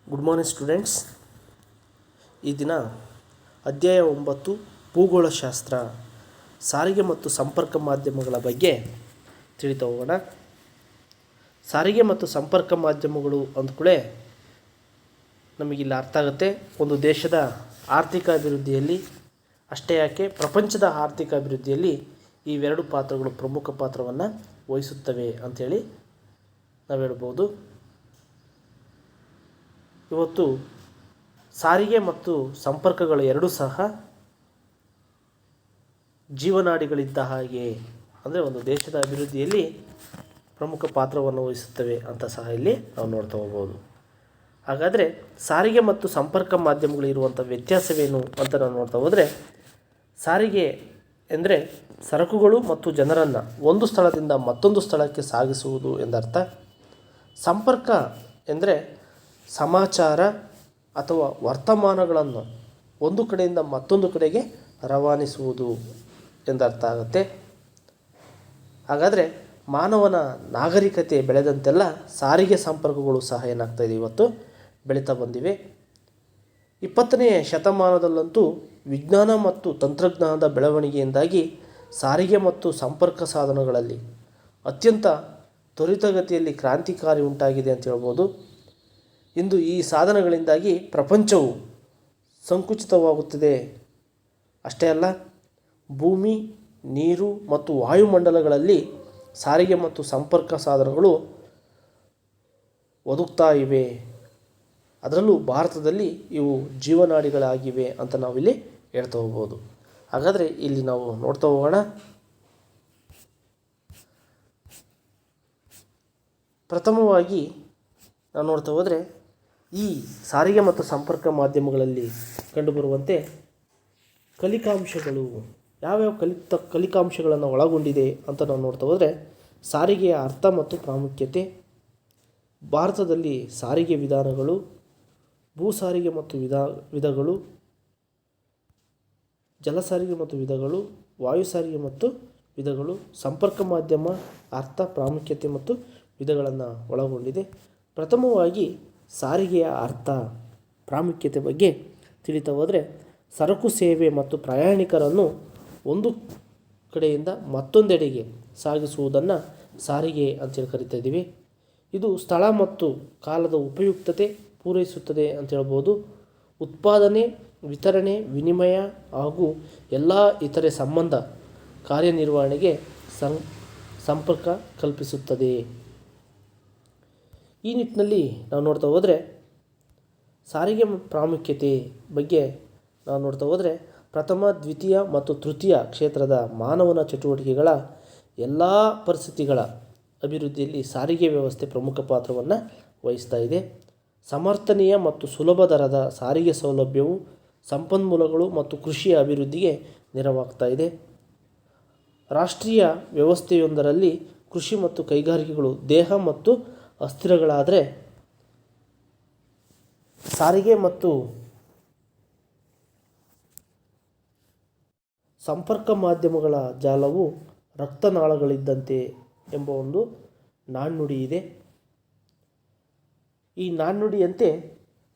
Good morning students. ಈ ದಿನ ಅಧ್ಯಾಯ 9 ಭೂಗೋಳಶಾಸ್ತ್ರ ಸಾರಿಗೆ ಮತ್ತು ಸಂಪರ್ಕ ಮಾಧ್ಯಮಗಳ ಬಗ್ಗೆ ತಿಳಿತಾ ಹೋಗೋಣ. ಸಾರಿಗೆ ಮತ್ತು ಸಂಪರ್ಕ ಮಾಧ್ಯಮಗಳು ಅಂದ್ಕೂಳೆ ನಮಗಿಲ್ಲಿ ಅರ್ಥ ಆಗುತ್ತೆ. ಒಂದು ದೇಶದ ಆರ್ಥಿಕ ಅಭಿವೃದ್ಧಿಯಲ್ಲಿ ಅಷ್ಟೇ ಯಾಕೆ ಪ್ರಪಂಚದ ಆರ್ಥಿಕ ಅಭಿವೃದ್ಧಿಯಲ್ಲಿ ಇವೆರಡು ಪಾತ್ರಗಳು ಪ್ರಮುಖ ಪಾತ್ರವನ್ನು ವಹಿಸುತ್ತವೆ ಅಂಥೇಳಿ ನಾವು ಹೇಳ್ಬೋದು. ಇವತ್ತು ಸಾರಿಗೆ ಮತ್ತು ಸಂಪರ್ಕಗಳು ಎರಡೂ ಸಹ ಜೀವನಾಡಿಗಳಿದ್ದ ಹಾಗೆ, ಅಂದರೆ ಒಂದು ದೇಶದ ಅಭಿವೃದ್ಧಿಯಲ್ಲಿ ಪ್ರಮುಖ ಪಾತ್ರವನ್ನು ವಹಿಸುತ್ತವೆ ಅಂತ ಸಹ ಇಲ್ಲಿ ನಾವು ನೋಡ್ತಾ ಹೋಗ್ಬೋದು. ಹಾಗಾದರೆ ಸಾರಿಗೆ ಮತ್ತು ಸಂಪರ್ಕ ಮಾಧ್ಯಮಗಳು ಇರುವಂಥ ವ್ಯತ್ಯಾಸವೇನು ಅಂತ ನಾವು ನೋಡ್ತಾ ಹೋದರೆ, ಸಾರಿಗೆ ಎಂದರೆ ಸರಕುಗಳು ಮತ್ತು ಜನರನ್ನು ಒಂದು ಸ್ಥಳದಿಂದ ಮತ್ತೊಂದು ಸ್ಥಳಕ್ಕೆ ಸಾಗಿಸುವುದು ಎಂದರ್ಥ. ಸಂಪರ್ಕ ಎಂದರೆ ಸಮಾಚಾರ ಅಥವಾ ವರ್ತಮಾನಗಳನ್ನು ಒಂದು ಕಡೆಯಿಂದ ಮತ್ತೊಂದು ಕಡೆಗೆ ರವಾನಿಸುವುದು ಎಂದರ್ಥ ಆಗುತ್ತೆ. ಹಾಗಾದರೆ ಮಾನವನ ನಾಗರಿಕತೆ ಬೆಳೆದಂತೆಲ್ಲ ಸಾರಿಗೆ ಸಂಪರ್ಕಗಳು ಸಹ ಏನಾಗ್ತಾಯಿದೆ, ಇವತ್ತು ಬೆಳೀತಾ ಬಂದಿವೆ. 20ನೇ ಶತಮಾನದಲ್ಲಂತೂ ವಿಜ್ಞಾನ ಮತ್ತು ತಂತ್ರಜ್ಞಾನದ ಬೆಳವಣಿಗೆಯಿಂದಾಗಿ ಸಾರಿಗೆ ಮತ್ತು ಸಂಪರ್ಕ ಸಾಧನಗಳಲ್ಲಿ ಅತ್ಯಂತ ತ್ವರಿತಗತಿಯಲ್ಲಿ ಕ್ರಾಂತಿಕಾರಿ ಉಂಟಾಗಿದೆ ಅಂತ ಹೇಳ್ಬೋದು. ಇಂದು ಈ ಸಾಧನಗಳಿಂದಾಗಿ ಪ್ರಪಂಚವು ಸಂಕುಚಿತವಾಗುತ್ತಿದೆ. ಅಷ್ಟೇ ಅಲ್ಲ, ಭೂಮಿ, ನೀರು ಮತ್ತು ವಾಯುಮಂಡಲಗಳಲ್ಲಿ ಸಾರಿಗೆ ಮತ್ತು ಸಂಪರ್ಕ ಸಾಧನಗಳು ಒದಗ್ತಾ ಇವೆ. ಅದರಲ್ಲೂ ಭಾರತದಲ್ಲಿ ಇವು ಜೀವನಾಡಿಗಳಾಗಿವೆ ಅಂತ ನಾವಿಲ್ಲಿ ಹೇಳ್ತಾ ಹೋಗ್ಬೋದು. ಹಾಗಾದರೆ ಇಲ್ಲಿ ನಾವು ನೋಡ್ತಾ ಹೋಗೋಣ. ಪ್ರಥಮವಾಗಿ ನಾವು ನೋಡ್ತಾ ಹೋದರೆ, ಈ ಸಾರಿಗೆ ಮತ್ತು ಸಂಪರ್ಕ ಮಾಧ್ಯಮಗಳಲ್ಲಿ ಕಂಡುಬರುವಂತೆ ಕಲಿಕಾಂಶಗಳು ಯಾವ್ಯಾವ ಕಲಿಕಾಂಶಗಳನ್ನು ಒಳಗೊಂಡಿದೆ ಅಂತ ನಾವು ನೋಡ್ತಾ ಹೋದರೆ, ಸಾರಿಗೆಯ ಅರ್ಥ ಮತ್ತು ಪ್ರಾಮುಖ್ಯತೆ, ಭಾರತದಲ್ಲಿ ಸಾರಿಗೆ ವಿಧಾನಗಳು, ಭೂ ಸಾರಿಗೆ ಮತ್ತು ವಿಧಗಳು, ಜಲ ಸಾರಿಗೆ ಮತ್ತು ವಿಧಗಳು, ವಾಯು ಸಾರಿಗೆ ಮತ್ತು ವಿಧಗಳು, ಸಂಪರ್ಕ ಮಾಧ್ಯಮ ಅರ್ಥ, ಪ್ರಾಮುಖ್ಯತೆ ಮತ್ತು ವಿಧಗಳನ್ನು ಒಳಗೊಂಡಿದೆ. ಪ್ರಥಮವಾಗಿ ಸಾರಿಗೆಯ ಅರ್ಥ ಪ್ರಾಮುಖ್ಯತೆ ಬಗ್ಗೆ ತಿಳಿತಾ ಹೋದರೆ, ಸರಕು ಸೇವೆ ಮತ್ತು ಪ್ರಯಾಣಿಕರನ್ನು ಒಂದು ಕಡೆಯಿಂದ ಮತ್ತೊಂದೆಡೆಗೆ ಸಾಗಿಸುವುದನ್ನು ಸಾರಿಗೆ ಅಂತೇಳಿ ಕರಿತಾ ಇದ್ದೀವಿ. ಇದು ಸ್ಥಳ ಮತ್ತು ಕಾಲದ ಉಪಯುಕ್ತತೆ ಪೂರೈಸುತ್ತದೆ ಅಂತ ಹೇಳ್ಬೋದು. ಉತ್ಪಾದನೆ, ವಿತರಣೆ, ವಿನಿಮಯ ಹಾಗೂ ಎಲ್ಲ ಇತರೆ ಸಂಬಂಧ ಕಾರ್ಯನಿರ್ವಹಣೆಗೆ ಸಂಪರ್ಕ ಕಲ್ಪಿಸುತ್ತದೆ. ಈ ನಿಟ್ಟಿನಲ್ಲಿ ನಾವು ನೋಡ್ತಾ ಹೋದರೆ, ಸಾರಿಗೆ ಪ್ರಾಮುಖ್ಯತೆ ಬಗ್ಗೆ ನಾವು ನೋಡ್ತಾ ಹೋದರೆ, ಪ್ರಥಮ, ದ್ವಿತೀಯ ಮತ್ತು ತೃತೀಯ ಕ್ಷೇತ್ರದ ಮಾನವನ ಚಟುವಟಿಕೆಗಳ ಎಲ್ಲ ಪರಿಸ್ಥಿತಿಗಳ ಅಭಿವೃದ್ಧಿಯಲ್ಲಿ ಸಾರಿಗೆ ವ್ಯವಸ್ಥೆ ಪ್ರಮುಖ ಪಾತ್ರವನ್ನು ವಹಿಸ್ತಾ ಇದೆ. ಸಮರ್ಥನೀಯ ಮತ್ತು ಸುಲಭ ದರದ ಸಾರಿಗೆ ಸೌಲಭ್ಯವು ಸಂಪನ್ಮೂಲಗಳು ಮತ್ತು ಕೃಷಿಯ ಅಭಿವೃದ್ಧಿಗೆ ನೆರವಾಗ್ತಾ ಇದೆ. ರಾಷ್ಟ್ರೀಯ ವ್ಯವಸ್ಥೆಯೊಂದರಲ್ಲಿ ಕೃಷಿ ಮತ್ತು ಕೈಗಾರಿಕೆಗಳು ದೇಹ ಮತ್ತು ಅಸ್ಥಿರಗಳಾದರೆ, ಸಾರಿಗೆ ಮತ್ತು ಸಂಪರ್ಕ ಮಾಧ್ಯಮಗಳ ಜಾಲವು ರಕ್ತನಾಳಗಳಿದ್ದಂತೆ ಎಂಬ ಒಂದು ನಾಣ್ಣುಡಿ ಇದೆ. ಈ ನಾಣ್ಣುಡಿಯಂತೆ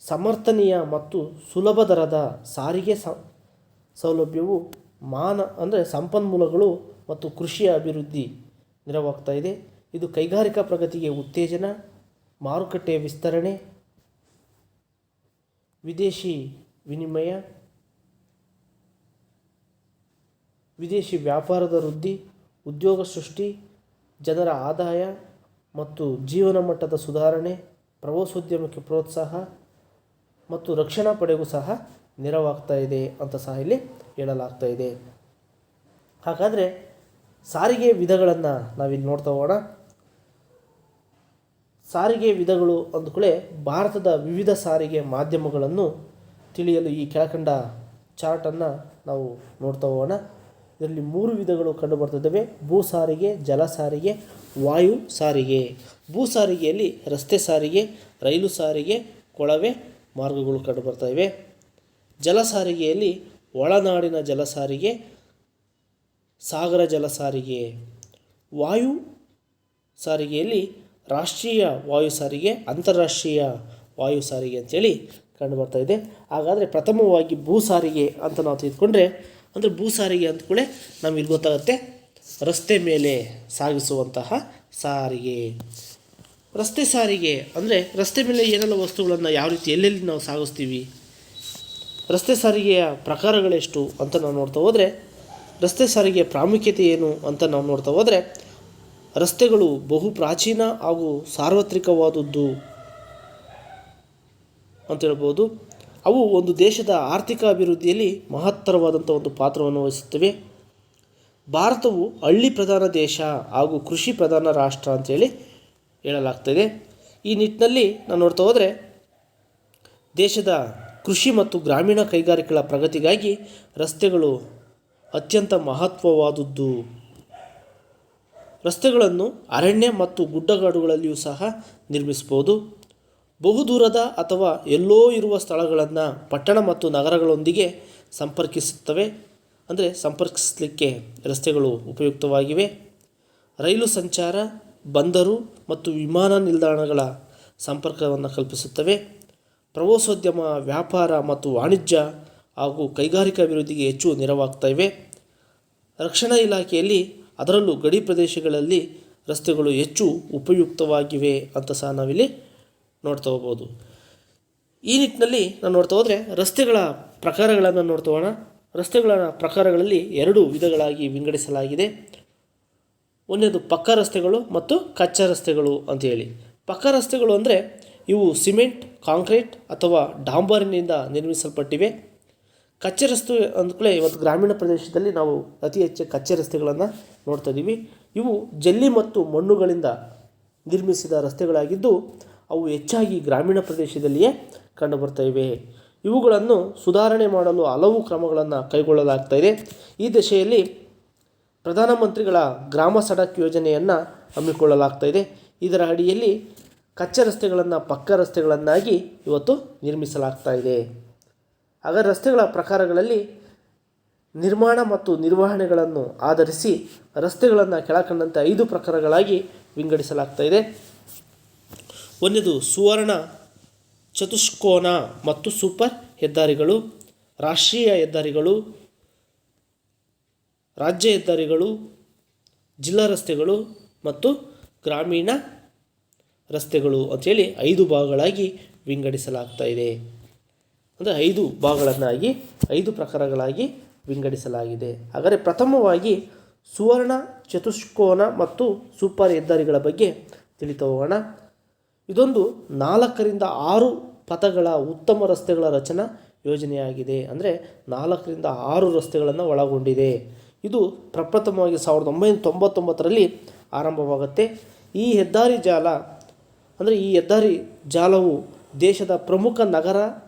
ಸಮರ್ಥನೀಯ ಮತ್ತು ಸುಲಭ ದರದ ಸಾರಿಗೆ ಸೌಲಭ್ಯವು ಅಂದರೆ ಸಂಪನ್ಮೂಲಗಳು ಮತ್ತು ಕೃಷಿಯ ಅಭಿವೃದ್ಧಿ ನೆರವಾಗ್ತಾ ಇದೆ. ಇದು ಕೈಗಾರಿಕಾ ಪ್ರಗತಿಗೆ ಉತ್ತೇಜನ, ಮಾರುಕಟ್ಟೆಯ ವಿಸ್ತರಣೆ, ವಿದೇಶಿ ವಿನಿಮಯ, ವಿದೇಶಿ ವ್ಯಾಪಾರದ ವೃದ್ಧಿ, ಉದ್ಯೋಗ ಸೃಷ್ಟಿ, ಜನರ ಆದಾಯ ಮತ್ತು ಜೀವನ ಮಟ್ಟದ ಸುಧಾರಣೆ, ಪ್ರವಾಸೋದ್ಯಮಕ್ಕೆ ಪ್ರೋತ್ಸಾಹ ಮತ್ತು ರಕ್ಷಣಾ ಪಡೆಗೂ ಸಹ ನೆರವಾಗ್ತಾ ಇದೆ ಅಂತ ಸಹ ಇಲ್ಲಿ ಹೇಳಲಾಗ್ತಾ ಇದೆ. ಹಾಗಾದರೆ ಸಾರಿಗೆ ವಿಧಗಳನ್ನು ನಾವಿಲ್ಲಿ ನೋಡ್ತಾ ಹೋಗೋಣ. ಸಾರಿಗೆ ವಿಧಗಳು ಅಂದ್ಕೂಳೆ ಭಾರತದ ವಿವಿಧ ಸಾರಿಗೆ ಮಾಧ್ಯಮಗಳನ್ನು ತಿಳಿಯಲು ಈ ಕೆಳಕಂಡ ಚಾರ್ಟನ್ನು ನಾವು ನೋಡ್ತಾ ಹೋಗೋಣ. ಇದರಲ್ಲಿ 3 ವಿಧಗಳು ಕಂಡುಬರ್ತಿದ್ದಾವೆ: ಭೂ ಸಾರಿಗೆ, ಜಲ ಸಾರಿಗೆ, ವಾಯು ಸಾರಿಗೆ. ಭೂ ಸಾರಿಗೆಯಲ್ಲಿ ರಸ್ತೆ ಸಾರಿಗೆ, ರೈಲು ಸಾರಿಗೆ, ಕೊಳವೆ ಮಾರ್ಗಗಳು ಕಂಡುಬರ್ತಾ ಇವೆ. ಜಲ ಸಾರಿಗೆಯಲ್ಲಿ ಒಳನಾಡಿನ ಜಲ ಸಾರಿಗೆ, ಸಾಗರ ಜಲ ಸಾರಿಗೆ. ವಾಯು ಸಾರಿಗೆಯಲ್ಲಿ ರಾಷ್ಟ್ರೀಯ ವಾಯು ಸಾರಿಗೆ, ಅಂತಾರಾಷ್ಟ್ರೀಯ ವಾಯು ಸಾರಿಗೆ ಅಂತೇಳಿ ಕಂಡುಬರ್ತಾ ಇದೆ. ಹಾಗಾದರೆ ಪ್ರಥಮವಾಗಿ ಭೂ ಸಾರಿಗೆ ಅಂತ ನಾವು ತೆಗೆದುಕೊಂಡ್ರೆ, ಅಂದರೆ ಭೂ ಸಾರಿಗೆ ಅಂದ್ಕೊಳ್ಳೆ ನಮಗೆ ಗೊತ್ತಾಗುತ್ತೆ ರಸ್ತೆ ಮೇಲೆ ಸಾಗಿಸುವಂತಹ ಸಾರಿಗೆ. ರಸ್ತೆ ಸಾರಿಗೆ ಅಂದರೆ ರಸ್ತೆ ಮೇಲೆ ಏನೆಲ್ಲ ವಸ್ತುಗಳನ್ನು ಯಾವ ರೀತಿ ಎಲ್ಲೆಲ್ಲಿ ನಾವು ಸಾಗಿಸ್ತೀವಿ, ರಸ್ತೆ ಸಾರಿಗೆಯ ಪ್ರಕಾರಗಳೆಷ್ಟು ಅಂತ ನಾವು ನೋಡ್ತಾ ಹೋದರೆ, ರಸ್ತೆ ಸಾರಿಗೆಯ ಪ್ರಾಮುಖ್ಯತೆ ಏನು ಅಂತ ನಾವು ನೋಡ್ತಾ ಹೋದರೆ, ರಸ್ತೆಗಳು ಬಹು ಪ್ರಾಚೀನ ಹಾಗೂ ಸಾರ್ವತ್ರಿಕವಾದದ್ದು ಅಂತ ಹೇಳ್ಬೋದು. ಅವು ಒಂದು ದೇಶದ ಆರ್ಥಿಕ ಅಭಿವೃದ್ಧಿಯಲ್ಲಿ ಮಹತ್ತರವಾದಂಥ ಒಂದು ಪಾತ್ರವನ್ನು ವಹಿಸುತ್ತವೆ. ಭಾರತವು ಹಳ್ಳಿ ಪ್ರಧಾನ ದೇಶ ಹಾಗೂ ಕೃಷಿ ಪ್ರಧಾನ ರಾಷ್ಟ್ರ ಅಂತೇಳಿ ಹೇಳಲಾಗ್ತದೆ. ಈ ನಿಟ್ಟಿನಲ್ಲಿ ನಾವು ನೋಡ್ತಾ ಹೋದರೆ ದೇಶದ ಕೃಷಿ ಮತ್ತು ಗ್ರಾಮೀಣ ಕೈಗಾರಿಕೆಗಳ ಪ್ರಗತಿಗಾಗಿ ರಸ್ತೆಗಳು ಅತ್ಯಂತ ಮಹತ್ವವಾದದ್ದು. ರಸ್ತೆಗಳನ್ನು ಅರಣ್ಯ ಮತ್ತು ಗುಡ್ಡಗಾಡುಗಳಲ್ಲಿಯೂ ಸಹ ನಿರ್ಮಿಸಬಹುದು. ಬಹುದೂರದ ಅಥವಾ ಎಲ್ಲೋ ಇರುವ ಸ್ಥಳಗಳನ್ನು ಪಟ್ಟಣ ಮತ್ತು ನಗರಗಳೊಂದಿಗೆ ಸಂಪರ್ಕಿಸುತ್ತವೆ. ಅಂದರೆ ಸಂಪರ್ಕಿಸಲಿಕ್ಕೆ ರಸ್ತೆಗಳು ಉಪಯುಕ್ತವಾಗಿವೆ. ರೈಲು ಸಂಚಾರ, ಬಂದರು ಮತ್ತು ವಿಮಾನ ನಿಲ್ದಾಣಗಳ ಸಂಪರ್ಕವನ್ನು ಕಲ್ಪಿಸುತ್ತವೆ. ಪ್ರವಾಸೋದ್ಯಮ, ವ್ಯಾಪಾರ ಮತ್ತು ವಾಣಿಜ್ಯ ಹಾಗೂ ಕೈಗಾರಿಕಾ ಅಭಿವೃದ್ಧಿಗೆ ಹೆಚ್ಚು ನೆರವಾಗ್ತವೆ. ರಕ್ಷಣಾ ಇಲಾಖೆಯಲ್ಲಿ ಅದರಲ್ಲೂ ಗಡಿ ಪ್ರದೇಶಗಳಲ್ಲಿ ರಸ್ತೆಗಳು ಹೆಚ್ಚು ಉಪಯುಕ್ತವಾಗಿವೆ ಅಂತ ಸಹ ನಾವಿಲ್ಲಿ ನೋಡ್ತಾ ಹೋಗ್ಬೋದು. ಈ ನಿಟ್ಟಿನಲ್ಲಿ ನಾವು ನೋಡ್ತಾ ಹೋದರೆ ರಸ್ತೆಗಳ ಪ್ರಕಾರಗಳನ್ನು ನೋಡ್ತಾ ಹೋಗೋಣ. ರಸ್ತೆಗಳ ಪ್ರಕಾರಗಳಲ್ಲಿ 2 ವಿಧಗಳಾಗಿ ವಿಂಗಡಿಸಲಾಗಿದೆ. ಒಂದನೇದು ಪಕ್ಕಾ ರಸ್ತೆಗಳು ಮತ್ತು ಕಚ್ಚಾ ರಸ್ತೆಗಳು ಅಂತೇಳಿ. ಪಕ್ಕಾ ರಸ್ತೆಗಳು ಅಂದರೆ ಇವು ಸಿಮೆಂಟ್, ಕಾಂಕ್ರೀಟ್ ಅಥವಾ ಡಾಂಬರಿನಿಂದ ನಿರ್ಮಿಸಲ್ಪಟ್ಟಿವೆ. ಕಚ್ಚೆ ರಸ್ತೆ ಅಂದ್ಕೊಳ್ಳೆ ಇವತ್ತು ಗ್ರಾಮೀಣ ಪ್ರದೇಶದಲ್ಲಿ ನಾವು ಅತಿ ಹೆಚ್ಚು ಕಚ್ಚೆ ರಸ್ತೆಗಳನ್ನು ನೋಡ್ತಾ ಇದ್ದೀವಿ. ಇವು ಜಲ್ಲಿ ಮತ್ತು ಮಣ್ಣುಗಳಿಂದ ನಿರ್ಮಿಸಿದ ರಸ್ತೆಗಳಾಗಿದ್ದು ಅವು ಹೆಚ್ಚಾಗಿ ಗ್ರಾಮೀಣ ಪ್ರದೇಶದಲ್ಲಿಯೇ ಕಂಡುಬರ್ತಾಯಿವೆ. ಇವುಗಳನ್ನು ಸುಧಾರಣೆ ಮಾಡಲು ಹಲವು ಕ್ರಮಗಳನ್ನು ಕೈಗೊಳ್ಳಲಾಗ್ತಾಯಿದೆ. ಈ ದಿಶೆಯಲ್ಲಿ ಪ್ರಧಾನಮಂತ್ರಿಗಳ ಗ್ರಾಮ ಸಡಕ್ ಯೋಜನೆಯನ್ನು ಹಮ್ಮಿಕೊಳ್ಳಲಾಗ್ತಾಯಿದೆ. ಇದರ ಅಡಿಯಲ್ಲಿ ಕಚ್ಚಾ ರಸ್ತೆಗಳನ್ನು ಪಕ್ಕಾ ರಸ್ತೆಗಳನ್ನಾಗಿ ಇವತ್ತು ನಿರ್ಮಿಸಲಾಗ್ತಾ ಇದೆ. ಆಗ ರಸ್ತೆಗಳ ಪ್ರಕಾರಗಳಲ್ಲಿ ನಿರ್ಮಾಣ ಮತ್ತು ನಿರ್ವಹಣೆಗಳನ್ನು ಆಧರಿಸಿ ರಸ್ತೆಗಳನ್ನು ಕೆಳಕಂಡಂತೆ 5 ಪ್ರಕಾರಗಳಾಗಿ ವಿಂಗಡಿಸಲಾಗ್ತಾ ಇದೆ. ಒಂದನೇದು ಸುವರ್ಣ ಚತುಷ್ಕೋನ ಮತ್ತು ಸೂಪರ್ ಹೆದ್ದಾರಿಗಳು, ರಾಷ್ಟ್ರೀಯ ಹೆದ್ದಾರಿಗಳು, ರಾಜ್ಯ ಹೆದ್ದಾರಿಗಳು, ಜಿಲ್ಲಾ ರಸ್ತೆಗಳು ಮತ್ತು ಗ್ರಾಮೀಣ ರಸ್ತೆಗಳು ಅಂಥೇಳಿ 5 ಭಾಗಗಳಾಗಿ ವಿಂಗಡಿಸಲಾಗ್ತಾ ಇದೆ. ಅಂದರೆ 5 ಭಾಗಗಳನ್ನಾಗಿ 5 ಪ್ರಕಾರಗಳಾಗಿ ವಿಂಗಡಿಸಲಾಗಿದೆ. ಹಾಗಾದರೆ ಪ್ರಥಮವಾಗಿ ಸುವರ್ಣ ಚತುಷ್ಕೋನ ಮತ್ತು ಸೂಪರ್ ಹೆದ್ದಾರಿಗಳ ಬಗ್ಗೆ ತಿಳಿತಾ ಹೋಗೋಣ. ಇದೊಂದು 4 ರಿಂದ 6 ಪಥಗಳ ಉತ್ತಮ ರಸ್ತೆಗಳ ರಚನಾ ಯೋಜನೆಯಾಗಿದೆ. ಅಂದರೆ 4 ರಿಂದ 6 ರಸ್ತೆಗಳನ್ನು ಒಳಗೊಂಡಿದೆ. ಇದು ಪ್ರಪ್ರಥಮವಾಗಿ 1999ರಲ್ಲಿ ಆರಂಭವಾಗುತ್ತೆ. ಈ ಹೆದ್ದಾರಿ ಜಾಲವು ದೇಶದ ಪ್ರಮುಖ ನಗರ,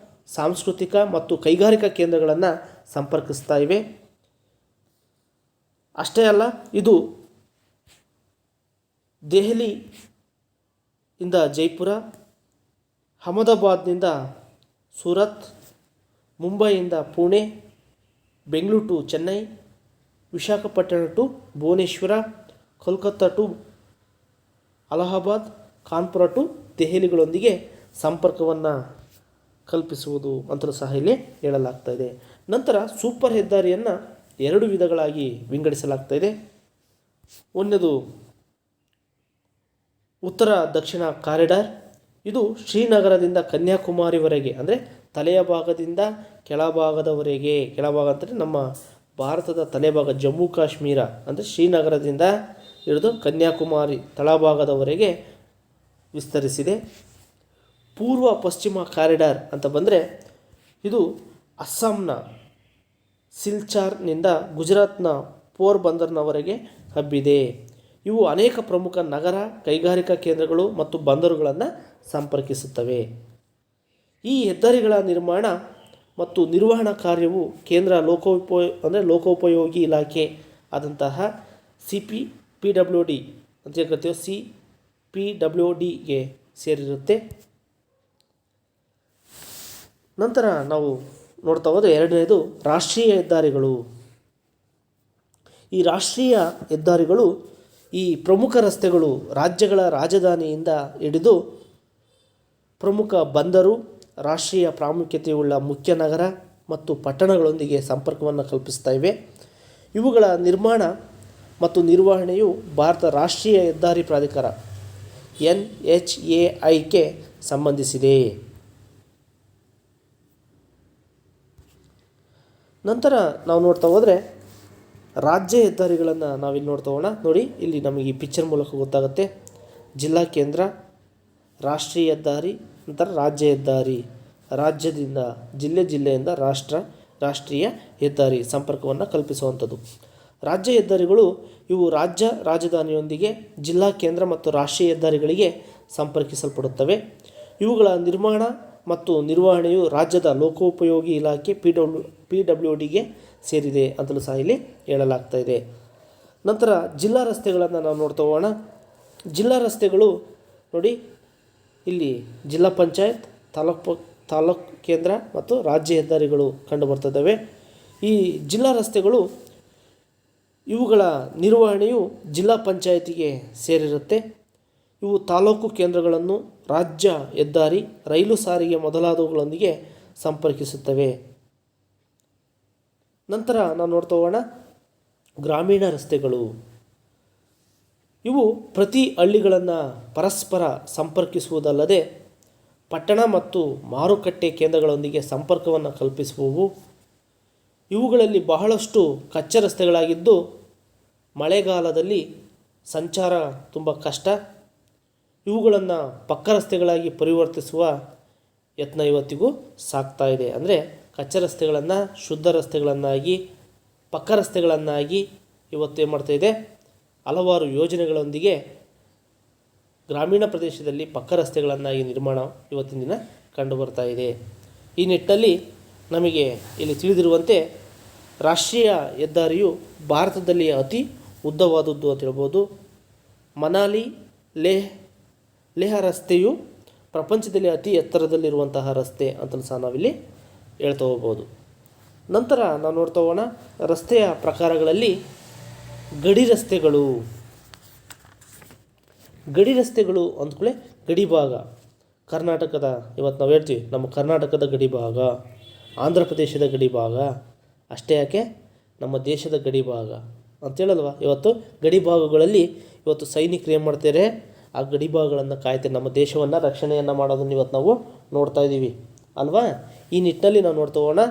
ಸಾಂಸ್ಕೃತಿಕ ಮತ್ತು ಕೈಗಾರಿಕಾ ಕೇಂದ್ರಗಳನ್ನು ಸಂಪರ್ಕಿಸ್ತಾ ಇವೆ. ಅಷ್ಟೇ ಅಲ್ಲ, ಇದು ದೆಹಲಿಯಿಂದ ಜೈಪುರ, ಅಹಮದಾಬಾದ್ನಿಂದ ಸೂರತ್, ಮುಂಬೈಯಿಂದ Pune, Bengaluru to Chennai, Visakhapatnam to Bhubaneswar, Kolkata to Allahabad, Kanpur to ದೆಹಲಿಗಳೊಂದಿಗೆ ಸಂಪರ್ಕವನ್ನು ಕಲ್ಪಿಸುವುದು ಅಂತಲೂ ಸಹ ಇಲ್ಲಿ ಹೇಳಲಾಗ್ತಾ ಇದೆ. ನಂತರ ಸೂಪರ್ ಹೆದ್ದಾರಿಯನ್ನು 2 ವಿಧಗಳಾಗಿ ವಿಂಗಡಿಸಲಾಗ್ತಾ ಇದೆ. ಒಂದನೇದು ಉತ್ತರ ದಕ್ಷಿಣ ಕಾರಿಡಾರ್. ಇದು ಶ್ರೀನಗರದಿಂದ ಕನ್ಯಾಕುಮಾರಿವರೆಗೆ, ಅಂದರೆ ತಲೆಯ ಭಾಗದಿಂದ ಕೆಳಭಾಗದವರೆಗೆ, ಕೆಳಭಾಗ ಅಂದರೆ ನಮ್ಮ ಭಾರತದ ತಲೆಭಾಗ ಜಮ್ಮು ಕಾಶ್ಮೀರ, ಅಂದರೆ ಶ್ರೀನಗರದಿಂದ ಹಿಡಿದು ಕನ್ಯಾಕುಮಾರಿ ತಳಭಾಗದವರೆಗೆ ವಿಸ್ತರಿಸಿದೆ. ಪೂರ್ವ ಪಶ್ಚಿಮ ಕಾರಿಡಾರ್ ಅಂತ ಬಂದರೆ ಇದು ಅಸ್ಸಾಂನ ಸಿಲ್ಚಾರ್ನಿಂದ ಗುಜರಾತ್ನ ಪೋರ್ಬಂದರ್ನವರೆಗೆ ಹಬ್ಬಿದೆ. ಇವು ಅನೇಕ ಪ್ರಮುಖ ನಗರ, ಕೈಗಾರಿಕಾ ಕೇಂದ್ರಗಳು ಮತ್ತು ಬಂದರುಗಳನ್ನು ಸಂಪರ್ಕಿಸುತ್ತವೆ. ಈ ಹೆದ್ದಾರಿಗಳ ನಿರ್ಮಾಣ ಮತ್ತು ನಿರ್ವಹಣಾ ಕಾರ್ಯವು ಕೇಂದ್ರ ಲೋಕೋಪಯೋಗಿ ಇಲಾಖೆ ಆದಂತಹ CPWD ಅಂತ ಕರಿತೀವಿ, CPWDಗೆ ಸೇರಿರುತ್ತೆ. ನಂತರ ನಾವು ನೋಡ್ತಾ ಹೋದರೆ 2ನೇದು ರಾಷ್ಟ್ರೀಯ ಹೆದ್ದಾರಿಗಳು. ಈ ರಾಷ್ಟ್ರೀಯ ಹೆದ್ದಾರಿಗಳು ಈ ಪ್ರಮುಖ ರಸ್ತೆಗಳು ರಾಜ್ಯಗಳ ರಾಜಧಾನಿಯಿಂದ ಹಿಡಿದು ಪ್ರಮುಖ ಬಂದರು, ರಾಷ್ಟ್ರೀಯ ಪ್ರಾಮುಖ್ಯತೆಯುಳ್ಳ ಮುಖ್ಯ ನಗರ ಮತ್ತು ಪಟ್ಟಣಗಳೊಂದಿಗೆ ಸಂಪರ್ಕವನ್ನು ಕಲ್ಪಿಸ್ತಾ ಇವೆ. ಇವುಗಳ ನಿರ್ಮಾಣ ಮತ್ತು ನಿರ್ವಹಣೆಯು ಭಾರತ ರಾಷ್ಟ್ರೀಯ ಹೆದ್ದಾರಿ ಪ್ರಾಧಿಕಾರ NHAIಗೆ ಸಂಬಂಧಿಸಿದೆ. ನಂತರ ನಾವು ನೋಡ್ತಾ ಹೋದರೆ ರಾಜ್ಯ ಹೆದ್ದಾರಿಗಳನ್ನು ನಾವಿಲ್ಲಿ ನೋಡ್ತಾ ಹೋಗೋಣ. ನೋಡಿ, ಇಲ್ಲಿ ನಮಗೆ ಈ ಪಿಕ್ಚರ್ ಮೂಲಕ ಗೊತ್ತಾಗುತ್ತೆ. ಜಿಲ್ಲಾ ಕೇಂದ್ರ, ರಾಷ್ಟ್ರೀಯ ಹೆದ್ದಾರಿ, ನಂತರ ರಾಜ್ಯ ಹೆದ್ದಾರಿ. ರಾಜ್ಯದಿಂದ ಜಿಲ್ಲೆಯಿಂದ ರಾಷ್ಟ್ರೀಯ ಹೆದ್ದಾರಿ ಸಂಪರ್ಕವನ್ನು ಕಲ್ಪಿಸುವಂಥದ್ದು. ರಾಜ್ಯ ಹೆದ್ದಾರಿಗಳು ಇವು ರಾಜ್ಯ ರಾಜಧಾನಿಯೊಂದಿಗೆ ಜಿಲ್ಲಾ ಕೇಂದ್ರ ಮತ್ತು ರಾಷ್ಟ್ರೀಯ ಹೆದ್ದಾರಿಗಳಿಗೆ ಸಂಪರ್ಕಿಸಲ್ಪಡುತ್ತವೆ. ಇವುಗಳ ನಿರ್ಮಾಣ ಮತ್ತು ನಿರ್ವಹಣೆಯು ರಾಜ್ಯದ ಲೋಕೋಪಯೋಗಿ ಇಲಾಖೆ PWDಗೆ ಸೇರಿದೆ ಅಂತಲೂ ಸಹ ಇಲ್ಲಿ ಹೇಳಲಾಗ್ತಾ ಇದೆ. ನಂತರ ಜಿಲ್ಲಾ ರಸ್ತೆಗಳನ್ನು ನಾವು ನೋಡ್ತಾ ಹೋಗೋಣ. ಜಿಲ್ಲಾ ರಸ್ತೆಗಳು ನೋಡಿ, ಇಲ್ಲಿ ಜಿಲ್ಲಾ ಪಂಚಾಯತ್, ತಾಲೂಕು ಕೇಂದ್ರ ಮತ್ತು ರಾಜ್ಯ ಹೆದ್ದಾರಿಗಳು ಕಂಡುಬರ್ತದವೆ. ಈ ಜಿಲ್ಲಾ ರಸ್ತೆಗಳು ಇವುಗಳ ನಿರ್ವಹಣೆಯು ಜಿಲ್ಲಾ ಪಂಚಾಯತಿಗೆ ಸೇರಿರುತ್ತೆ. ಇವು ತಾಲೂಕು ಕೇಂದ್ರಗಳನ್ನು ರಾಜ್ಯ ಹೆದ್ದಾರಿ, ರೈಲು ಸಾರಿಗೆ ಮೊದಲಾದವುಗಳೊಂದಿಗೆ ಸಂಪರ್ಕಿಸುತ್ತವೆ. ನಂತರ ನಾವು ನೋಡ್ತಾ ಹೋಗೋಣ ಗ್ರಾಮೀಣ ರಸ್ತೆಗಳು. ಇವು ಪ್ರತಿ ಹಳ್ಳಿಗಳನ್ನು ಪರಸ್ಪರ ಸಂಪರ್ಕಿಸುವುದಲ್ಲದೆ ಪಟ್ಟಣ ಮತ್ತು ಮಾರುಕಟ್ಟೆ ಕೇಂದ್ರಗಳೊಂದಿಗೆ ಸಂಪರ್ಕವನ್ನು ಕಲ್ಪಿಸುವವು. ಇವುಗಳಲ್ಲಿ ಬಹಳಷ್ಟು ಕಚ್ಚಾ ರಸ್ತೆಗಳಾಗಿದ್ದು ಮಳೆಗಾಲದಲ್ಲಿ ಸಂಚಾರ ತುಂಬ ಕಷ್ಟ. ಇವುಗಳನ್ನು ಪಕ್ಕ ರಸ್ತೆಗಳಾಗಿ ಪರಿವರ್ತಿಸುವ ಯತ್ನ ಇವತ್ತಿಗೂ ಸಾಗ್ತಾ ಇದೆ. ಅಂದರೆ ಕಚ್ಚಾ ರಸ್ತೆಗಳನ್ನು ಶುದ್ಧ ರಸ್ತೆಗಳನ್ನಾಗಿ, ಪಕ್ಕ ರಸ್ತೆಗಳನ್ನಾಗಿ ಇವತ್ತು ಏನು ಮಾಡ್ತಾ ಇದೆ, ಹಲವಾರು ಯೋಜನೆಗಳೊಂದಿಗೆ ಗ್ರಾಮೀಣ ಪ್ರದೇಶದಲ್ಲಿ ಪಕ್ಕ ರಸ್ತೆಗಳನ್ನಾಗಿ ನಿರ್ಮಾಣ ಇವತ್ತಿನ ದಿನ ಕಂಡುಬರ್ತಾ ಇದೆ. ಈ ನಿಟ್ಟಿನಲ್ಲಿ ನಮಗೆ ಇಲ್ಲಿ ತಿಳಿದಿರುವಂತೆ ರಾಷ್ಟ್ರೀಯ ಹೆದ್ದಾರಿಯು ಭಾರತದಲ್ಲಿ ಅತಿ ಉದ್ದವಾದದ್ದು ಅಂತ ಹೇಳ್ಬೋದು. ಮನಾಲಿ ಲೇಹ ರಸ್ತೆಯು ಪ್ರಪಂಚದಲ್ಲಿ ಅತಿ ಎತ್ತರದಲ್ಲಿರುವಂತಹ ರಸ್ತೆ ಅಂತಲೂ ಸಹ ನಾವಿಲ್ಲಿ ಹೇಳ್ತಾ ಹೋಗ್ಬೋದು. ನಂತರ ನಾವು ನೋಡ್ತಾ ಹೋಗೋಣ ರಸ್ತೆಯ ಪ್ರಕಾರಗಳಲ್ಲಿ ಗಡಿ ರಸ್ತೆಗಳು. ಗಡಿ ರಸ್ತೆಗಳು ಅಂದ್ಕೊಳ್ಳಿ, ಗಡಿ ಭಾಗ ಕರ್ನಾಟಕದ, ಇವತ್ತು ನಾವು ಹೇಳ್ತೀವಿ ನಮ್ಮ ಕರ್ನಾಟಕದ ಗಡಿ ಭಾಗ, ಆಂಧ್ರ ಪ್ರದೇಶದ ಗಡಿ ಭಾಗ, ಅಷ್ಟೇ ಯಾಕೆ ನಮ್ಮ ದೇಶದ ಗಡಿ ಭಾಗ ಅಂತೇಳಲ್ವ. ಇವತ್ತು ಗಡಿ ಭಾಗಗಳಲ್ಲಿ ಇವತ್ತು ಸೈನಿಕರು ಏನು ಮಾಡ್ತಾರೆ, ಆ ಗಡಿ ಭಾಗಗಳನ್ನು ಕಾಯ್ತಾರೆ, ನಮ್ಮ ದೇಶವನ್ನು ರಕ್ಷಣೆಯನ್ನು ಮಾಡೋದನ್ನು ಇವತ್ತು ನಾವು ನೋಡ್ತಾ ಇದ್ದೀವಿ ಅಲ್ವಾ. ಈ ನಿಟ್ಟಿನಲ್ಲಿ ನಾವು ನೋಡ್ತಾ ಹೋಗೋಣ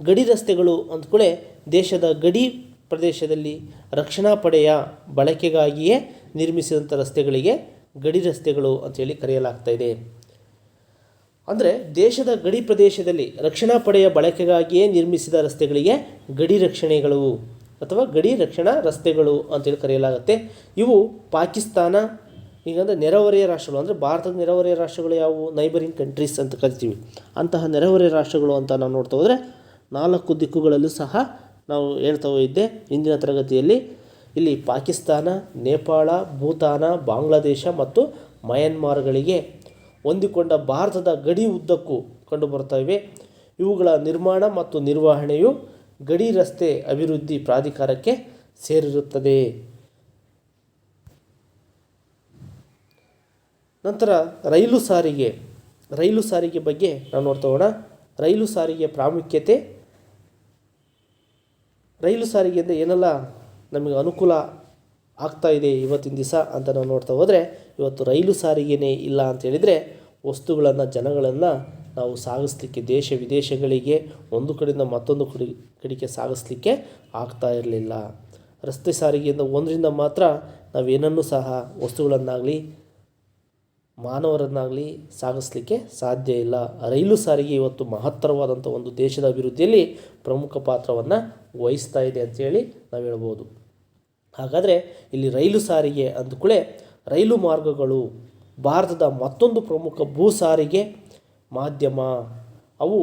ಗಡಿ ರಸ್ತೆಗಳು ಅಂದ್ಕೊಳ್ಳಿ, ದೇಶದ ಗಡಿ ಪ್ರದೇಶದಲ್ಲಿ ರಕ್ಷಣಾ ಪಡೆಯ ಬಳಕೆಗಾಗಿಯೇ ನಿರ್ಮಿಸಿದಂಥ ರಸ್ತೆಗಳಿಗೆ ಗಡಿ ರಸ್ತೆಗಳು ಅಂತೇಳಿ ಕರೆಯಲಾಗ್ತಾ ಇದೆ. ಅಂದರೆ ದೇಶದ ಗಡಿ ಪ್ರದೇಶದಲ್ಲಿ ರಕ್ಷಣಾ ಪಡೆಯ ಬಳಕೆಗಾಗಿಯೇ ನಿರ್ಮಿಸಿದ ರಸ್ತೆಗಳಿಗೆ ಗಡಿ ರಕ್ಷಣೆಗಳು ಅಥವಾ ಗಡಿ ರಕ್ಷಣಾ ರಸ್ತೆಗಳು ಅಂತೇಳಿ ಕರೆಯಲಾಗುತ್ತೆ. ಇವು ಪಾಕಿಸ್ತಾನ, ಈಗಂದರೆ ನೆರೆಹೊರೆಯ ರಾಷ್ಟ್ರಗಳು, ಅಂದರೆ ಭಾರತದ ನೆರೆಹೊರೆಯ ರಾಷ್ಟ್ರಗಳು ಯಾವುವು, ನೈಬರಿಂಗ್ ಕಂಟ್ರೀಸ್ ಅಂತ ಕರಿತೀವಿ. ಅಂತಹ ನೆರೆಹೊರೆಯ ರಾಷ್ಟ್ರಗಳು ಅಂತ ನಾವು ನೋಡ್ತಾ ಹೋದರೆ 4 ದಿಕ್ಕುಗಳಲ್ಲೂ ಸಹ ನಾವು ಹೇಳ್ತಾ ಹೋಗಿದ್ದೆ ಇಂದಿನ ತರಗತಿಯಲ್ಲಿ. ಇಲ್ಲಿ ಪಾಕಿಸ್ತಾನ, ನೇಪಾಳ, ಭೂತಾನ, ಬಾಂಗ್ಲಾದೇಶ ಮತ್ತು ಮಯನ್ಮಾರ್ಗಳಿಗೆ ಹೊಂದಿಕೊಂಡ ಭಾರತದ ಗಡಿ ಉದ್ದಕ್ಕೂ ಕಂಡುಬರ್ತಾ ಇವೆ. ಇವುಗಳ ನಿರ್ಮಾಣ ಮತ್ತು ನಿರ್ವಹಣೆಯು ಗಡಿ ರಸ್ತೆ ಅಭಿವೃದ್ಧಿ ಪ್ರಾಧಿಕಾರಕ್ಕೆ ಸೇರಿರುತ್ತದೆ. ನಂತರ ರೈಲು ಸಾರಿಗೆ ಬಗ್ಗೆ ನಾವು ನೋಡ್ತಾ ಹೋಗೋಣ. ರೈಲು ಸಾರಿಗೆ ಪ್ರಾಮುಖ್ಯತೆ, ರೈಲು ಸಾರಿಗೆಯಿಂದ ಏನೆಲ್ಲ ನಮಗೆ ಅನುಕೂಲ ಆಗ್ತಾ ಇದೆ ಇವತ್ತಿನ ದಿವಸ ಅಂತ ನಾವು ನೋಡ್ತಾ ಹೋದರೆ, ಇವತ್ತು ರೈಲು ಸಾರಿಗೆನೇ ಇಲ್ಲ ಅಂತ ಹೇಳಿದರೆ ವಸ್ತುಗಳನ್ನು, ಜನಗಳನ್ನು ನಾವು ಸಾಗಿಸ್ಲಿಕ್ಕೆ ದೇಶ ವಿದೇಶಗಳಿಗೆ ಒಂದು ಕಡೆಯಿಂದ ಮತ್ತೊಂದು ಕಡೆಗೆ ಸಾಗಿಸ್ಲಿಕ್ಕೆ ಆಗ್ತಾ ಇರಲಿಲ್ಲ. ರಸ್ತೆ ಸಾರಿಗೆಯಿಂದ ಒಂದರಿಂದ ಮಾತ್ರ ನಾವೇನನ್ನೂ ಸಹ ವಸ್ತುಗಳನ್ನಾಗಲಿ ಮಾನವರನ್ನಾಗಲಿ ಸಾಗಿಸ್ಲಿಕ್ಕೆ ಸಾಧ್ಯ ಇಲ್ಲ. ರೈಲು ಸಾರಿಗೆ ಇವತ್ತು ಮಹತ್ತರವಾದಂಥ ಒಂದು ದೇಶದ ಅಭಿವೃದ್ಧಿಯಲ್ಲಿ ಪ್ರಮುಖ ಪಾತ್ರವನ್ನು ವಹಿಸ್ತಾ ಇದೆ ಅಂತೇಳಿ ನಾವು ಹೇಳ್ಬೋದು. ಹಾಗಾದರೆ ಇಲ್ಲಿ ರೈಲು ಸಾರಿಗೆ ಅಂದ್ಕೊಳ್ಳೆ, ರೈಲು ಮಾರ್ಗಗಳು ಭಾರತದ ಮತ್ತೊಂದು ಪ್ರಮುಖ ಭೂ ಸಾರಿಗೆ ಮಾಧ್ಯಮ. ಅವು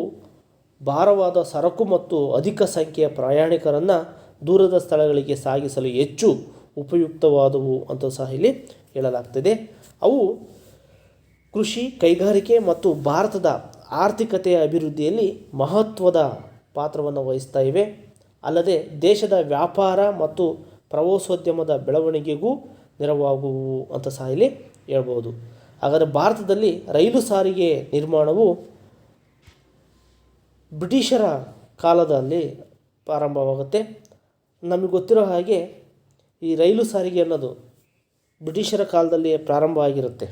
ಭಾರವಾದ ಸರಕು ಮತ್ತು ಅಧಿಕ ಸಂಖ್ಯೆಯ ಪ್ರಯಾಣಿಕರನ್ನು ದೂರದ ಸ್ಥಳಗಳಿಗೆ ಸಾಗಿಸಲು ಹೆಚ್ಚು ಉಪಯುಕ್ತವಾದವು ಅಂತ ಸಹ ಇಲ್ಲಿ ಹೇಳಲಾಗ್ತದೆ. ಅವು ಕೃಷಿ, ಕೈಗಾರಿಕೆ ಮತ್ತು ಭಾರತದ ಆರ್ಥಿಕತೆಯ ಅಭಿವೃದ್ಧಿಯಲ್ಲಿ ಮಹತ್ವದ ಪಾತ್ರವನ್ನು ವಹಿಸ್ತಾ ಇವೆ. ಅಲ್ಲದೆ ದೇಶದ ವ್ಯಾಪಾರ ಮತ್ತು ಪ್ರವಾಸೋದ್ಯಮದ ಬೆಳವಣಿಗೆಗೂ ನೆರವಾಗುವು ಅಂತ ಸಹ ಇಲ್ಲಿ ಹೇಳ್ಬೋದು. ಹಾಗಾದರೆ ಭಾರತದಲ್ಲಿ ರೈಲು ಸಾರಿಗೆ ನಿರ್ಮಾಣವು ಬ್ರಿಟಿಷರ ಕಾಲದಲ್ಲಿ ಪ್ರಾರಂಭವಾಗುತ್ತೆ. ನಮಗೆ ಗೊತ್ತಿರೋ ಹಾಗೆ ಈ ರೈಲು ಸಾರಿಗೆ ಅನ್ನೋದು ಬ್ರಿಟಿಷರ ಕಾಲದಲ್ಲಿ ಪ್ರಾರಂಭ ಆಗಿರುತ್ತೆ.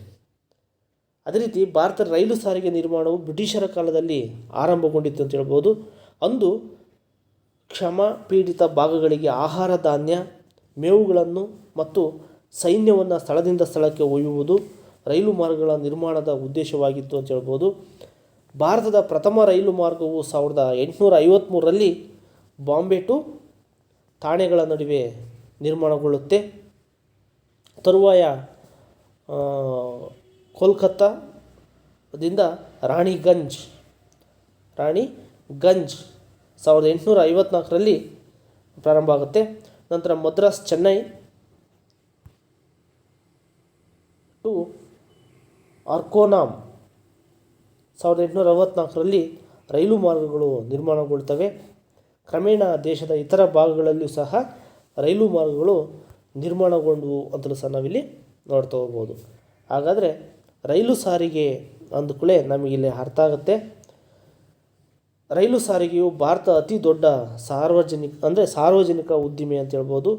ಅದೇ ರೀತಿ ಭಾರತದ ರೈಲು ಸಾರಿಗೆ ನಿರ್ಮಾಣವು ಬ್ರಿಟಿಷರ ಕಾಲದಲ್ಲಿ ಆರಂಭಗೊಂಡಿತ್ತು ಅಂತ ಹೇಳ್ಬೋದು. ಅಂದು ಕ್ಷಮ ಪೀಡಿತ ಭಾಗಗಳಿಗೆ ಆಹಾರ ಧಾನ್ಯ, ಮೇವುಗಳನ್ನು ಮತ್ತು ಸೈನ್ಯವನ್ನು ಸ್ಥಳದಿಂದ ಸ್ಥಳಕ್ಕೆ ಒಯ್ಯುವುದು ರೈಲು ಮಾರ್ಗಗಳ ನಿರ್ಮಾಣದ ಉದ್ದೇಶವಾಗಿತ್ತು ಅಂತ ಹೇಳ್ಬೋದು. ಭಾರತದ ಪ್ರಥಮ ರೈಲು ಮಾರ್ಗವು 1853ರಲ್ಲಿ ಬಾಂಬೆ ಟು ಠಾಣೆಗಳ ನಡುವೆ ನಿರ್ಮಾಣಗೊಳ್ಳುತ್ತೆ. ತರುವಾಯ ಕೋಲ್ಕತ್ತಾದಿಂದ ರಾಣಿಗಂಜ್ 1854ರಲ್ಲಿ ಪ್ರಾರಂಭ ಆಗುತ್ತೆ. ನಂತರ ಮದ್ರಾಸ್ ಚೆನ್ನೈ ಟು ಆರ್ಕೋನಾಮ್ 1864ರಲ್ಲಿ ರೈಲು ಮಾರ್ಗಗಳು ನಿರ್ಮಾಣಗೊಳ್ತವೆ. ಕ್ರಮೇಣ ದೇಶದ ಇತರ ಭಾಗಗಳಲ್ಲಿಯೂ ಸಹ ರೈಲು ಮಾರ್ಗಗಳು ನಿರ್ಮಾಣಗೊಂಡವು ಅಂತಲೂ ಸಹ ನಾವಿಲ್ಲಿ ನೋಡ್ತಾ ಹೋಗ್ಬೋದು. ಹಾಗಾದರೆ ರೈಲು ಸಾರಿಗೆ ಅಂದ್ಕೂಳೆ ನಮಗಿಲ್ಲಿ ಅರ್ಥ ಆಗುತ್ತೆ. ರೈಲು ಸಾರಿಗೆಯು ಭಾರತ ಅತಿ ದೊಡ್ಡ ಸಾರ್ವಜನಿಕ ಉದ್ದಿಮೆ ಅಂತ ಹೇಳ್ಬೋದು.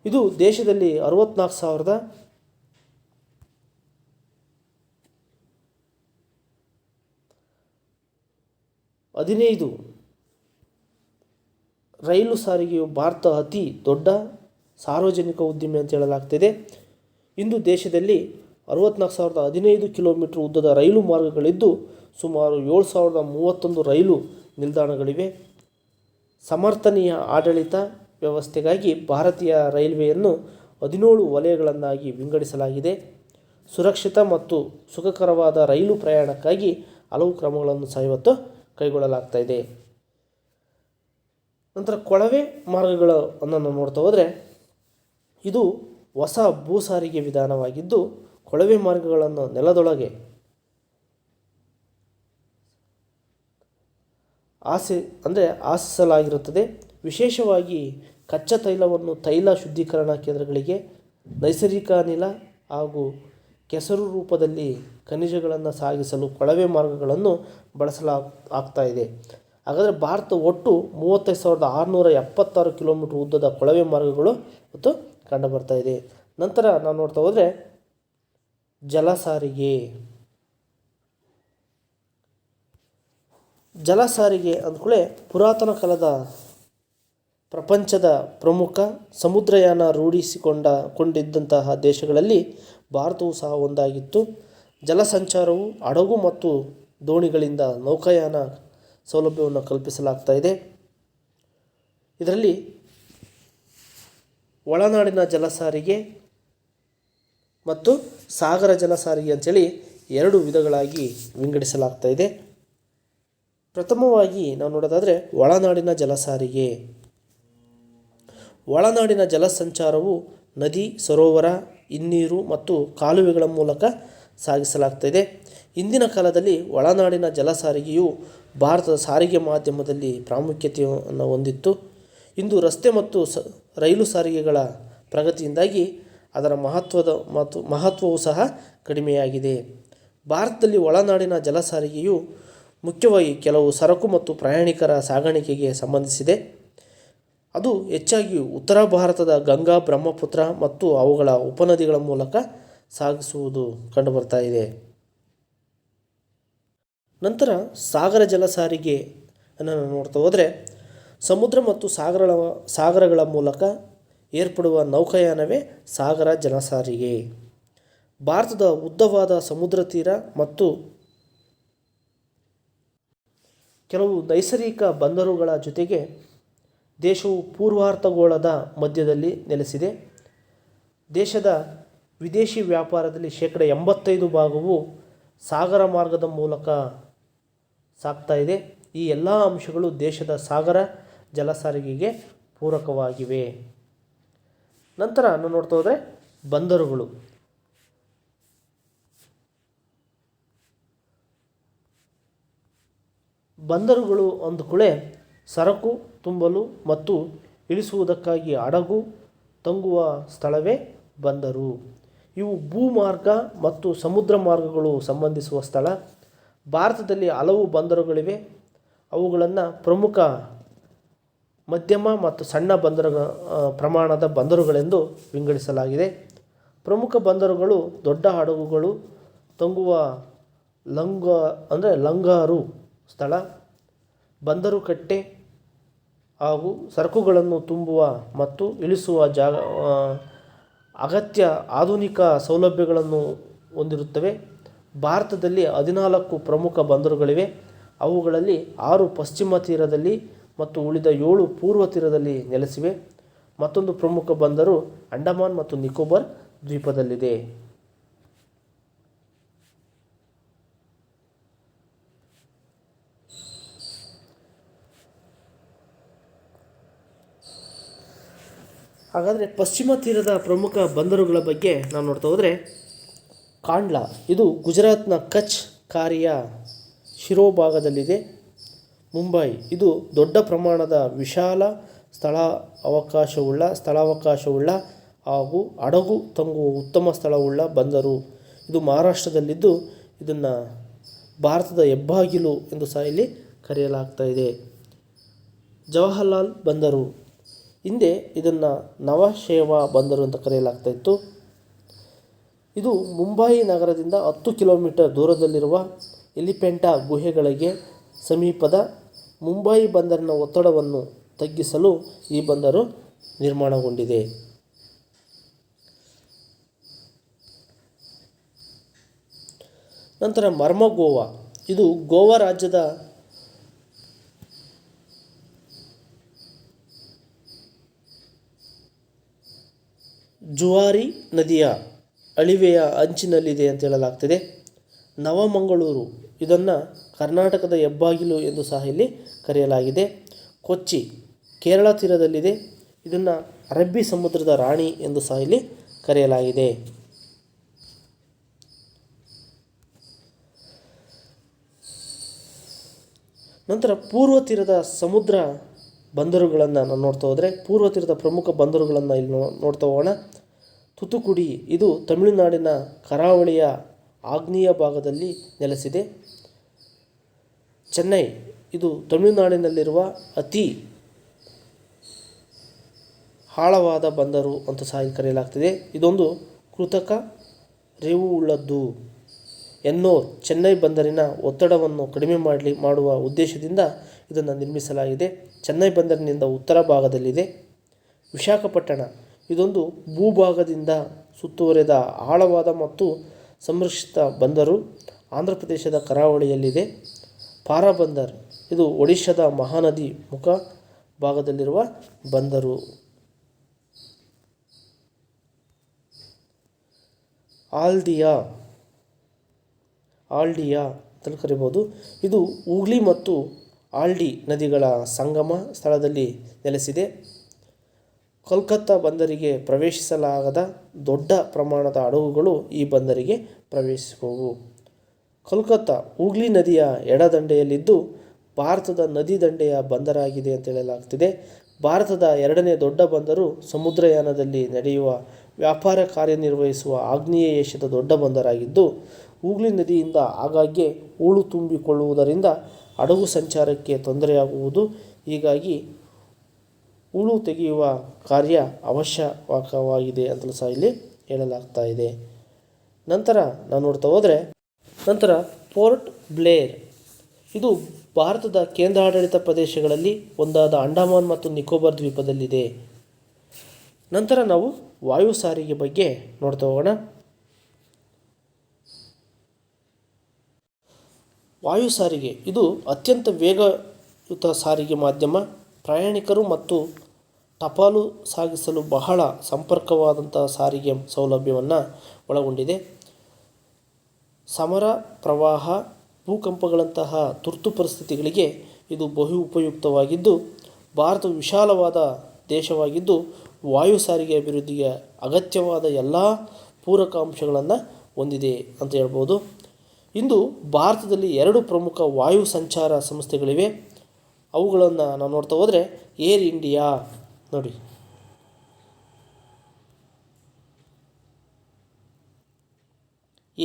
ಇದು ದೇಶದಲ್ಲಿ 64,015 ರೈಲು ಸಾರಿಗೆಯು ಭಾರತ ಅತಿ ದೊಡ್ಡ ಸಾರ್ವಜನಿಕ ಉದ್ದಿಮೆ ಅಂತ ಹೇಳಲಾಗ್ತಿದೆ. ಇಂದು ದೇಶದಲ್ಲಿ 64,015 ಕಿಲೋಮೀಟರ್ ಉದ್ದದ ರೈಲು ಮಾರ್ಗಗಳಿದ್ದು ಸುಮಾರು 7,031 ರೈಲು ನಿಲ್ದಾಣಗಳಿವೆ. ಸಮರ್ಥನೀಯ ಆಡಳಿತ ವ್ಯವಸ್ಥೆಗಾಗಿ ಭಾರತೀಯ ರೈಲ್ವೆಯನ್ನು 17 ವಲಯಗಳನ್ನಾಗಿ ವಿಂಗಡಿಸಲಾಗಿದೆ. ಸುರಕ್ಷಿತ ಮತ್ತು ಸುಖಕರವಾದ ರೈಲು ಪ್ರಯಾಣಕ್ಕಾಗಿ ಹಲವು ಕ್ರಮಗಳನ್ನು ಸಹ ಇವತ್ತು ಕೈಗೊಳ್ಳಲಾಗ್ತಾ ಇದೆ. ನಂತರ ಕೊಳವೆ ಮಾರ್ಗಗಳನ್ನು ನೋಡ್ತಾ ಹೋದರೆ ಇದು ಹೊಸ ಭೂ ಸಾರಿಗೆ ವಿಧಾನವಾಗಿದ್ದು ಕೊಳವೆ ಮಾರ್ಗಗಳನ್ನು ನೆಲದೊಳಗೆ ಆಸಿಸಲಾಗಿರುತ್ತದೆ. ವಿಶೇಷವಾಗಿ ಕಚ್ಚಾ ತೈಲವನ್ನು ತೈಲ ಶುದ್ಧೀಕರಣ ಕೇಂದ್ರಗಳಿಗೆ, ನೈಸರ್ಗಿಕ ಅನಿಲ ಹಾಗೂ ಕೆಸರು ರೂಪದಲ್ಲಿ ಖನಿಜಗಳನ್ನು ಸಾಗಿಸಲು ಕೊಳವೆ ಮಾರ್ಗಗಳನ್ನು ಬಳಸಲಾಗ್ತಾ ಇದೆ. ಹಾಗಾದರೆ ಭಾರತ ಒಟ್ಟು 35,676 ಕಿಲೋಮೀಟರ್ ಉದ್ದದ ಕೊಳವೆ ಮಾರ್ಗಗಳು ಮತ್ತು ಕಂಡುಬರ್ತಾ ಇದೆ. ನಂತರ ನಾವು ನೋಡ್ತಾ ಹೋದರೆ ಜಲ ಸಾರಿಗೆ ಅಂದ್ಕೂಳೆ ಪುರಾತನ ಕಾಲದ ಪ್ರಪಂಚದ ಪ್ರಮುಖ ಸಮುದ್ರಯಾನ ರೂಢಿಸಿಕೊಂಡಿದ್ದಂತಹ ದೇಶಗಳಲ್ಲಿ ಭಾರತವು ಸಹ ಒಂದಾಗಿತ್ತು. ಜಲಸಂಚಾರವು ಹಡಗು ಮತ್ತು ದೋಣಿಗಳಿಂದ ನೌಕಾಯಾನ ಸೌಲಭ್ಯವನ್ನು ಕಲ್ಪಿಸಲಾಗ್ತಾ ಇದೆ. ಇದರಲ್ಲಿ ಒಳನಾಡಿನ ಜಲ ಸಾರಿಗೆ ಮತ್ತು ಸಾಗರ ಜಲ ಸಾರಿಗೆ ಅಂಥೇಳಿ 2 ವಿಧಗಳಾಗಿ ವಿಂಗಡಿಸಲಾಗ್ತಾ ಇದೆ. ಪ್ರಥಮವಾಗಿ ನಾವು ನೋಡೋದಾದರೆ ಒಳನಾಡಿನ ಜಲ ಸಾರಿಗೆ. ಒಳನಾಡಿನ ಜಲ ಸಂಚಾರವು ನದಿ, ಸರೋವರ, ಹಿನ್ನೀರು ಮತ್ತು ಕಾಲುವೆಗಳ ಮೂಲಕ ಸಾಗಿಸಲಾಗ್ತಾಯಿದೆ. ಇಂದಿನ ಕಾಲದಲ್ಲಿ ಒಳನಾಡಿನ ಜಲ ಸಾರಿಗೆಯು ಭಾರತದ ಸಾರಿಗೆ ಮಾಧ್ಯಮದಲ್ಲಿ ಪ್ರಾಮುಖ್ಯತೆಯನ್ನು ಹೊಂದಿತ್ತು. ಇಂದು ರಸ್ತೆ ಮತ್ತು ರೈಲು ಸಾರಿಗೆಗಳ ಪ್ರಗತಿಯಿಂದಾಗಿ ಅದರ ಮಹತ್ವವು ಸಹ ಕಡಿಮೆಯಾಗಿದೆ. ಭಾರತದಲ್ಲಿ ಒಳನಾಡಿನ ಜಲ ಸಾರಿಗೆಯು ಮುಖ್ಯವಾಗಿ ಕೆಲವು ಸರಕು ಮತ್ತು ಪ್ರಯಾಣಿಕರ ಸಾಗಾಣಿಕೆಗೆ ಸಂಬಂಧಿಸಿದೆ. ಅದು ಹೆಚ್ಚಾಗಿ ಉತ್ತರ ಭಾರತದ ಗಂಗಾ, ಬ್ರಹ್ಮಪುತ್ರ ಮತ್ತು ಅವುಗಳ ಉಪನದಿಗಳ ಮೂಲಕ ಸಾಗಿಸುವುದು ಕಂಡುಬರ್ತಾ ಇದೆ. ನಂತರ ಸಾಗರ ಜಲ ಸಾರಿಗೆಯನ್ನು ನೋಡ್ತಾ ಹೋದರೆ ಸಮುದ್ರ ಮತ್ತು ಸಾಗರಗಳ ಮೂಲಕ ಏರ್ಪಡುವ ನೌಕಾಯಾನವೇ ಸಾಗರ ಜಲ ಸಾರಿಗೆ. ಭಾರತದ ಉದ್ದವಾದ ಸಮುದ್ರ ತೀರ ಮತ್ತು ಕೆಲವು ನೈಸರ್ಗಿಕ ಬಂದರುಗಳ ಜೊತೆಗೆ ದೇಶವು ಪೂರ್ವಾರ್ಧಗೋಳದ ಮಧ್ಯದಲ್ಲಿ ನೆಲೆಸಿದೆ. ದೇಶದ ವಿದೇಶಿ ವ್ಯಾಪಾರದಲ್ಲಿ 85% ಭಾಗವು ಸಾಗರ ಮಾರ್ಗದ ಮೂಲಕ ಸಾಗ್ತಾ ಇದೆ. ಈ ಎಲ್ಲ ಅಂಶಗಳು ದೇಶದ ಸಾಗರ ಜಲ ಸಾರಿಗೆಗೆ ಪೂರಕವಾಗಿವೆ. ನಂತರ ನಾವು ನೋಡ್ತಾ ಹೋದರೆ ಬಂದರುಗಳು. ಬಂದರುಗಳು ಅಂದುಕೂಳೆ ಸರಕು ತುಂಬಲು ಮತ್ತು ಇಳಿಸುವುದಕ್ಕಾಗಿ ಹಡಗು ತಂಗುವ ಸ್ಥಳವೇ ಬಂದರು. ಇವು ಭೂಮಾರ್ಗ ಮತ್ತು ಸಮುದ್ರ ಮಾರ್ಗಗಳು ಸಂಬಂಧಿಸುವ ಸ್ಥಳ. ಭಾರತದಲ್ಲಿ ಹಲವು ಬಂದರುಗಳಿವೆ. ಅವುಗಳನ್ನು ಪ್ರಮುಖ, ಮಧ್ಯಮ ಮತ್ತು ಸಣ್ಣ ಪ್ರಮಾಣದ ಬಂದರುಗಳೆಂದು ವಿಂಗಡಿಸಲಾಗಿದೆ. ಪ್ರಮುಖ ಬಂದರುಗಳು ದೊಡ್ಡ ಹಡಗುಗಳು ತಂಗುವ ಲಂಗರು ಸ್ಥಳ, ಬಂದರು ಕಟ್ಟೆ ಹಾಗೂ ಸರಕುಗಳನ್ನು ತುಂಬುವ ಮತ್ತು ಇಳಿಸುವ ಅಗತ್ಯ ಆಧುನಿಕ ಸೌಲಭ್ಯಗಳನ್ನು ಹೊಂದಿರುತ್ತವೆ. ಭಾರತದಲ್ಲಿ 14 ಪ್ರಮುಖ ಬಂದರುಗಳಿವೆ. ಅವುಗಳಲ್ಲಿ 6 ಪಶ್ಚಿಮ ತೀರದಲ್ಲಿ ಮತ್ತು ಉಳಿದ 7 ಪೂರ್ವ ತೀರದಲ್ಲಿ ನೆಲೆಸಿವೆ. ಮತ್ತೊಂದು ಪ್ರಮುಖ ಬಂದರು ಅಂಡಮಾನ್ ಮತ್ತು ನಿಕೋಬಾರ್ ದ್ವೀಪದಲ್ಲಿದೆ. ಹಾಗಾದರೆ ಪಶ್ಚಿಮ ತೀರದ ಪ್ರಮುಖ ಬಂದರುಗಳ ಬಗ್ಗೆ ನಾವು ನೋಡ್ತಾ ಹೋದರೆ, ಕಾಂಡ್ಲಾ ಇದು ಗುಜರಾತ್ನ ಕಚ್ ಕಾರಿಯ ಶಿರೋಭಾಗದಲ್ಲಿದೆ. ಮುಂಬೈ ಇದು ದೊಡ್ಡ ಪ್ರಮಾಣದ ವಿಶಾಲ ಸ್ಥಳಾವಕಾಶವುಳ್ಳ ಹಾಗೂ ಹಡಗು ತಂಗುವ ಉತ್ತಮ ಸ್ಥಳವುಳ್ಳ ಬಂದರು. ಇದು ಮಹಾರಾಷ್ಟ್ರದಲ್ಲಿದ್ದು ಇದನ್ನು ಭಾರತದ ಹೆಬ್ಬಾಗಿಲು ಎಂದು ಸಹ ಇಲ್ಲಿ ಕರೆಯಲಾಗ್ತಾ ಇದೆ. ಜವಾಹರ್ಲಾಲ್ ಬಂದರು, ಹಿಂದೆ ಇದನ್ನು ನವಶೇವಾ ಬಂದರು ಅಂತ ಕರೆಯಲಾಗ್ತಾ ಇತ್ತು. ಇದು ಮುಂಬಯಿ ನಗರದಿಂದ 10 ಕಿಲೋಮೀಟರ್ ದೂರದಲ್ಲಿರುವ ಎಲಿಫೆಂಟಾ ಗುಹೆಗಳಿಗೆ ಸಮೀಪದ ಮುಂಬಯಿ ಬಂದರಿನ ಒತ್ತಡವನ್ನು ತಗ್ಗಿಸಲು ಈ ಬಂದರು ನಿರ್ಮಾಣಗೊಂಡಿದೆ. ನಂತರ ಮರ್ಮಗೋವಾ ಇದು ಗೋವಾ ರಾಜ್ಯದ ಜುವಾರಿ ನದಿಯ ಅಳಿವೆಯ ಅಂಚಿನಲ್ಲಿದೆ ಅಂತ ಹೇಳಲಾಗ್ತಿದೆ. ನವಮಂಗಳೂರು ಇದನ್ನು ಕರ್ನಾಟಕದ ಹೆಬ್ಬಾಗಿಲು ಎಂದು ಸಹ ಇಲ್ಲಿ ಕರೆಯಲಾಗಿದೆ. ಕೊಚ್ಚಿ ಕೇರಳ ತೀರದಲ್ಲಿದೆ. ಇದನ್ನು ಅರಬ್ಬಿ ಸಮುದ್ರದ ರಾಣಿ ಎಂದು ಸಹ ಇಲ್ಲಿ ಕರೆಯಲಾಗಿದೆ. ನಂತರ ಪೂರ್ವ ತೀರದ ಸಮುದ್ರ ಬಂದರುಗಳನ್ನು ನಾವು ನೋಡ್ತಾ ಹೋದರೆ, ಪೂರ್ವ ತೀರದ ಪ್ರಮುಖ ಬಂದರುಗಳನ್ನು ಇಲ್ಲಿ ನೋಡ್ತಾ ಹೋಗೋಣ. ತುತುಕುಡಿ ಇದು ತಮಿಳುನಾಡಿನ ಕರಾವಳಿಯ ಆಗ್ನೇಯ ಭಾಗದಲ್ಲಿ ನೆಲೆಸಿದೆ. ಚೆನ್ನೈ ಇದು ತಮಿಳುನಾಡಿನಲ್ಲಿರುವ ಅತಿ ಆಳವಾದ ಬಂದರು ಅಂತ ಸಹ ಕರೆಯಲಾಗ್ತಿದೆ. ಇದೊಂದು ಕೃತಕ ರೇವು ಉಳ್ಳದ್ದು. ಎನ್ನೋರ್ ಚೆನ್ನೈ ಬಂದರಿನ ಒತ್ತಡವನ್ನು ಕಡಿಮೆ ಮಾಡುವ ಉದ್ದೇಶದಿಂದ ಇದನ್ನು ನಿರ್ಮಿಸಲಾಗಿದೆ. ಚೆನ್ನೈ ಬಂದರಿನಿಂದ ಉತ್ತರ ಭಾಗದಲ್ಲಿದೆ. ವಿಶಾಖಪಟ್ಟಣ ಇದೊಂದು ಭೂಭಾಗದಿಂದ ಸುತ್ತುವರಿದ ಆಳವಾದ ಮತ್ತು ಸಂರಕ್ಷಿತ ಬಂದರು. ಆಂಧ್ರ ಪ್ರದೇಶದ ಕರಾವಳಿಯಲ್ಲಿದೆ. ಪಾರಾಬಂದರ್ ಇದು ಒಡಿಶಾದ ಮಹಾನದಿ ಮುಖ ಭಾಗದಲ್ಲಿರುವ ಬಂದರು. ಆಲ್ಡಿಯಾ ಅಂತಲೂ ಕರಿಬೋದು. ಇದು ಹೂಗ್ಲಿ ಮತ್ತು ಆಲ್ಡಿ ನದಿಗಳ ಸಂಗಮ ಸ್ಥಳದಲ್ಲಿ ನೆಲೆಸಿದೆ. ಕೋಲ್ಕತ್ತಾ ಬಂದರಿಗೆ ಪ್ರವೇಶಿಸಲಾಗದ ದೊಡ್ಡ ಪ್ರಮಾಣದ ಹಡಗುಗಳು ಈ ಬಂದರಿಗೆ ಪ್ರವೇಶಿಸುವವು. ಕೋಲ್ಕತ್ತಾ ಹೂಗ್ಲಿ ನದಿಯ ಎಡದಂಡೆಯಲ್ಲಿದ್ದು ಭಾರತದ ನದಿ ದಂಡೆಯ ಬಂದರಾಗಿದೆ ಅಂತ ಹೇಳಲಾಗ್ತಿದೆ. ಭಾರತದ 2ನೇ ದೊಡ್ಡ ಬಂದರು ಸಮುದ್ರಯಾನದಲ್ಲಿ ನಡೆಯುವ ವ್ಯಾಪಾರ ಕಾರ್ಯನಿರ್ವಹಿಸುವ ಆಗ್ನೇಯ ಏಷ್ಯಾದ ದೊಡ್ಡ ಬಂದರಾಗಿದ್ದು, ಹೂಗ್ಲಿ ನದಿಯಿಂದ ಆಗಾಗ್ಗೆ ಹೂಳು ತುಂಬಿಕೊಳ್ಳುವುದರಿಂದ ಹಡಗು ಸಂಚಾರಕ್ಕೆ ತೊಂದರೆಯಾಗುವುದು. ಹೀಗಾಗಿ ಹೂಳು ತೆಗೆಯುವ ಕಾರ್ಯ ಅವಶ್ಯಕವಾಗಿದೆ ಅಂತಲೂ ಸಹ ಇಲ್ಲಿ ಹೇಳಲಾಗ್ತಾ ಇದೆ. ನಂತರ ನಾವು ನೋಡ್ತಾ ಹೋದರೆ, ನಂತರ ಪೋರ್ಟ್ ಬ್ಲೇರ್ ಇದು ಭಾರತದ ಕೇಂದ್ರಾಡಳಿತ ಪ್ರದೇಶಗಳಲ್ಲಿ ಒಂದಾದ ಅಂಡಮಾನ್ ಮತ್ತು ನಿಕೋಬಾರ್ ದ್ವೀಪದಲ್ಲಿದೆ. ನಂತರ ನಾವು ವಾಯು ಸಾರಿಗೆ ಬಗ್ಗೆ ನೋಡ್ತಾ ಹೋಗೋಣ. ವಾಯು ಸಾರಿಗೆ ಇದು ಅತ್ಯಂತ ವೇಗಯುತ ಸಾರಿಗೆ ಮಾಧ್ಯಮ. ಪ್ರಯಾಣಿಕರು ಮತ್ತು ಟಪಾಲು ಸಾಗಿಸಲು ಬಹಳ ಸಂಪರ್ಕವಾದಂತಹ ಸಾರಿಗೆ ಸೌಲಭ್ಯವನ್ನು ಒಳಗೊಂಡಿದೆ. ಸಮರ, ಪ್ರವಾಹ, ಭೂಕಂಪಗಳಂತಹ ತುರ್ತು ಪರಿಸ್ಥಿತಿಗಳಿಗೆ ಇದು ಬಹು ಉಪಯುಕ್ತವಾಗಿದ್ದು, ಭಾರತವು ವಿಶಾಲವಾದ ದೇಶವಾಗಿದ್ದು ವಾಯು ಸಾರಿಗೆ ಅಭಿವೃದ್ಧಿಗೆ ಅಗತ್ಯವಾದ ಎಲ್ಲ ಪೂರಕ ಅಂಶಗಳನ್ನು ಹೊಂದಿದೆ ಅಂತ ಹೇಳ್ಬೋದು. ಇಂದು ಭಾರತದಲ್ಲಿ 2 ಪ್ರಮುಖ ವಾಯು ಸಂಚಾರ ಸಂಸ್ಥೆಗಳಿವೆ. ಅವುಗಳನ್ನು ನಾವು ನೋಡ್ತಾ ಹೋದರೆ, ಏರ್ ಇಂಡಿಯಾ ನೋಡಿ,